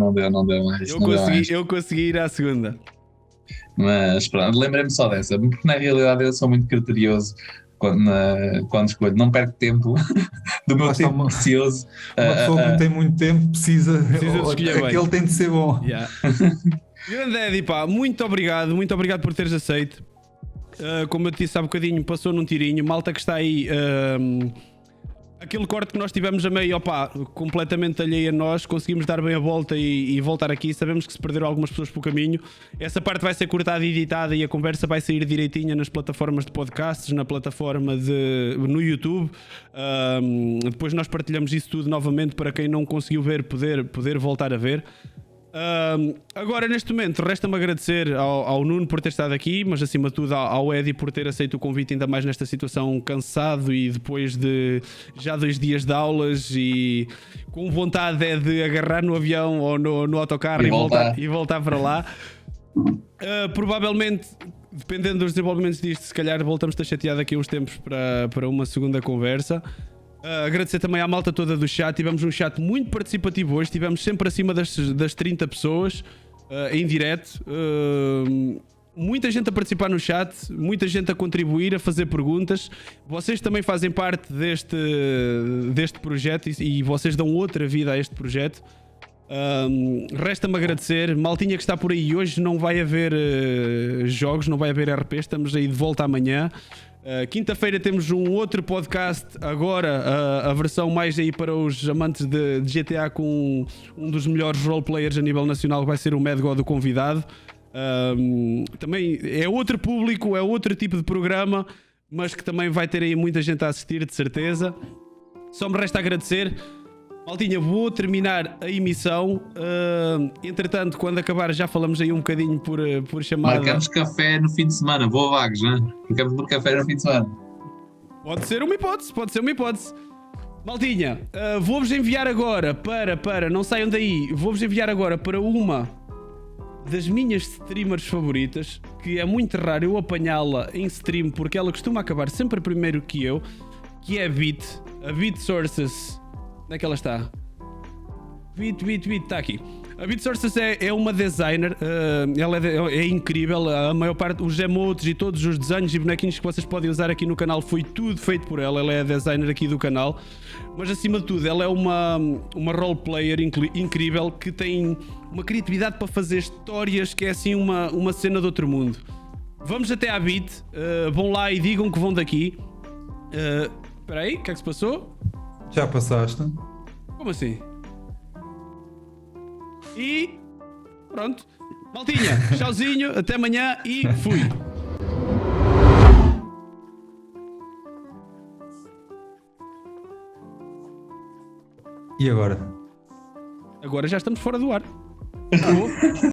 deu mais. Eu consegui ir à segunda. Mas pronto, lembrei-me só dessa, porque na realidade eu sou muito criterioso quando escolho, não perco tempo do meu tempo precioso. Uma pessoa que não tem muito tempo precisa de escolher bem. Aquele tem de ser bom. Yeah. Grande Eddie, pá, muito obrigado por teres aceito. Como eu te disse há bocadinho, passou num tirinho. Malta que está aí, aquele corte que nós tivemos a meio, opá, completamente alheio a nós, conseguimos dar bem a volta e voltar aqui. Sabemos que se perderam algumas pessoas pelo caminho. Essa parte vai ser cortada e editada e a conversa vai sair direitinha nas plataformas de podcasts, na plataforma no YouTube. Depois nós partilhamos isso tudo novamente para quem não conseguiu ver poder voltar a ver. Agora neste momento resta-me agradecer ao Nuno por ter estado aqui, mas acima de tudo ao Eddie por ter aceito o convite, ainda mais nesta situação, cansado e depois de já 2 dias de aulas e com vontade de agarrar no avião ou no autocarro e voltar para lá. Provavelmente, dependendo dos desenvolvimentos disto, se calhar voltamos a estar chateado aqui uns tempos para uma segunda conversa. Agradecer também à malta toda do chat. Tivemos um chat muito participativo hoje. Tivemos sempre acima das 30 pessoas em direto. Muita gente a participar no chat, muita gente a contribuir, a fazer perguntas. Vocês também fazem parte deste projeto e vocês dão outra vida a este projeto. Resta-me agradecer. Maltinha que está por aí, hoje não vai haver jogos, não vai haver RP. Estamos aí de volta amanhã. Quinta-feira temos um outro podcast, agora a versão mais aí para os amantes de GTA, com um dos melhores roleplayers a nível nacional, que vai ser o Mad God, o convidado. Também é outro público, é outro tipo de programa, mas que também vai ter aí muita gente a assistir, de certeza. Só me resta agradecer. Maltinha, vou terminar a emissão. Entretanto, quando acabar, já falamos aí um bocadinho por chamada. Marcamos café no fim de semana, vou a Vagos, não é? Marcamos por café no fim de semana. Pode ser uma hipótese. Maltinha, vou-vos enviar agora não saiam daí, vou-vos enviar agora para uma das minhas streamers favoritas, que é muito raro eu apanhá-la em stream, porque ela costuma acabar sempre primeiro que eu, que é a Beat Sources. Onde é que ela está? Beat, está aqui. A Beat Sources é uma designer, ela é incrível. A maior parte, os emotes e todos os desenhos e bonequinhos que vocês podem usar aqui no canal foi tudo feito por ela. Ela é a designer aqui do canal. Mas acima de tudo, ela é uma roleplayer incrível, que tem uma criatividade para fazer histórias que é assim uma cena de outro mundo. Vamos até à Beat, vão lá e digam que vão daqui. Espera aí, o que é que se passou? Já passaste? Como assim? E pronto. Maltinha, tchauzinho, até amanhã e fui. E agora? Agora já estamos fora do ar. Acabou.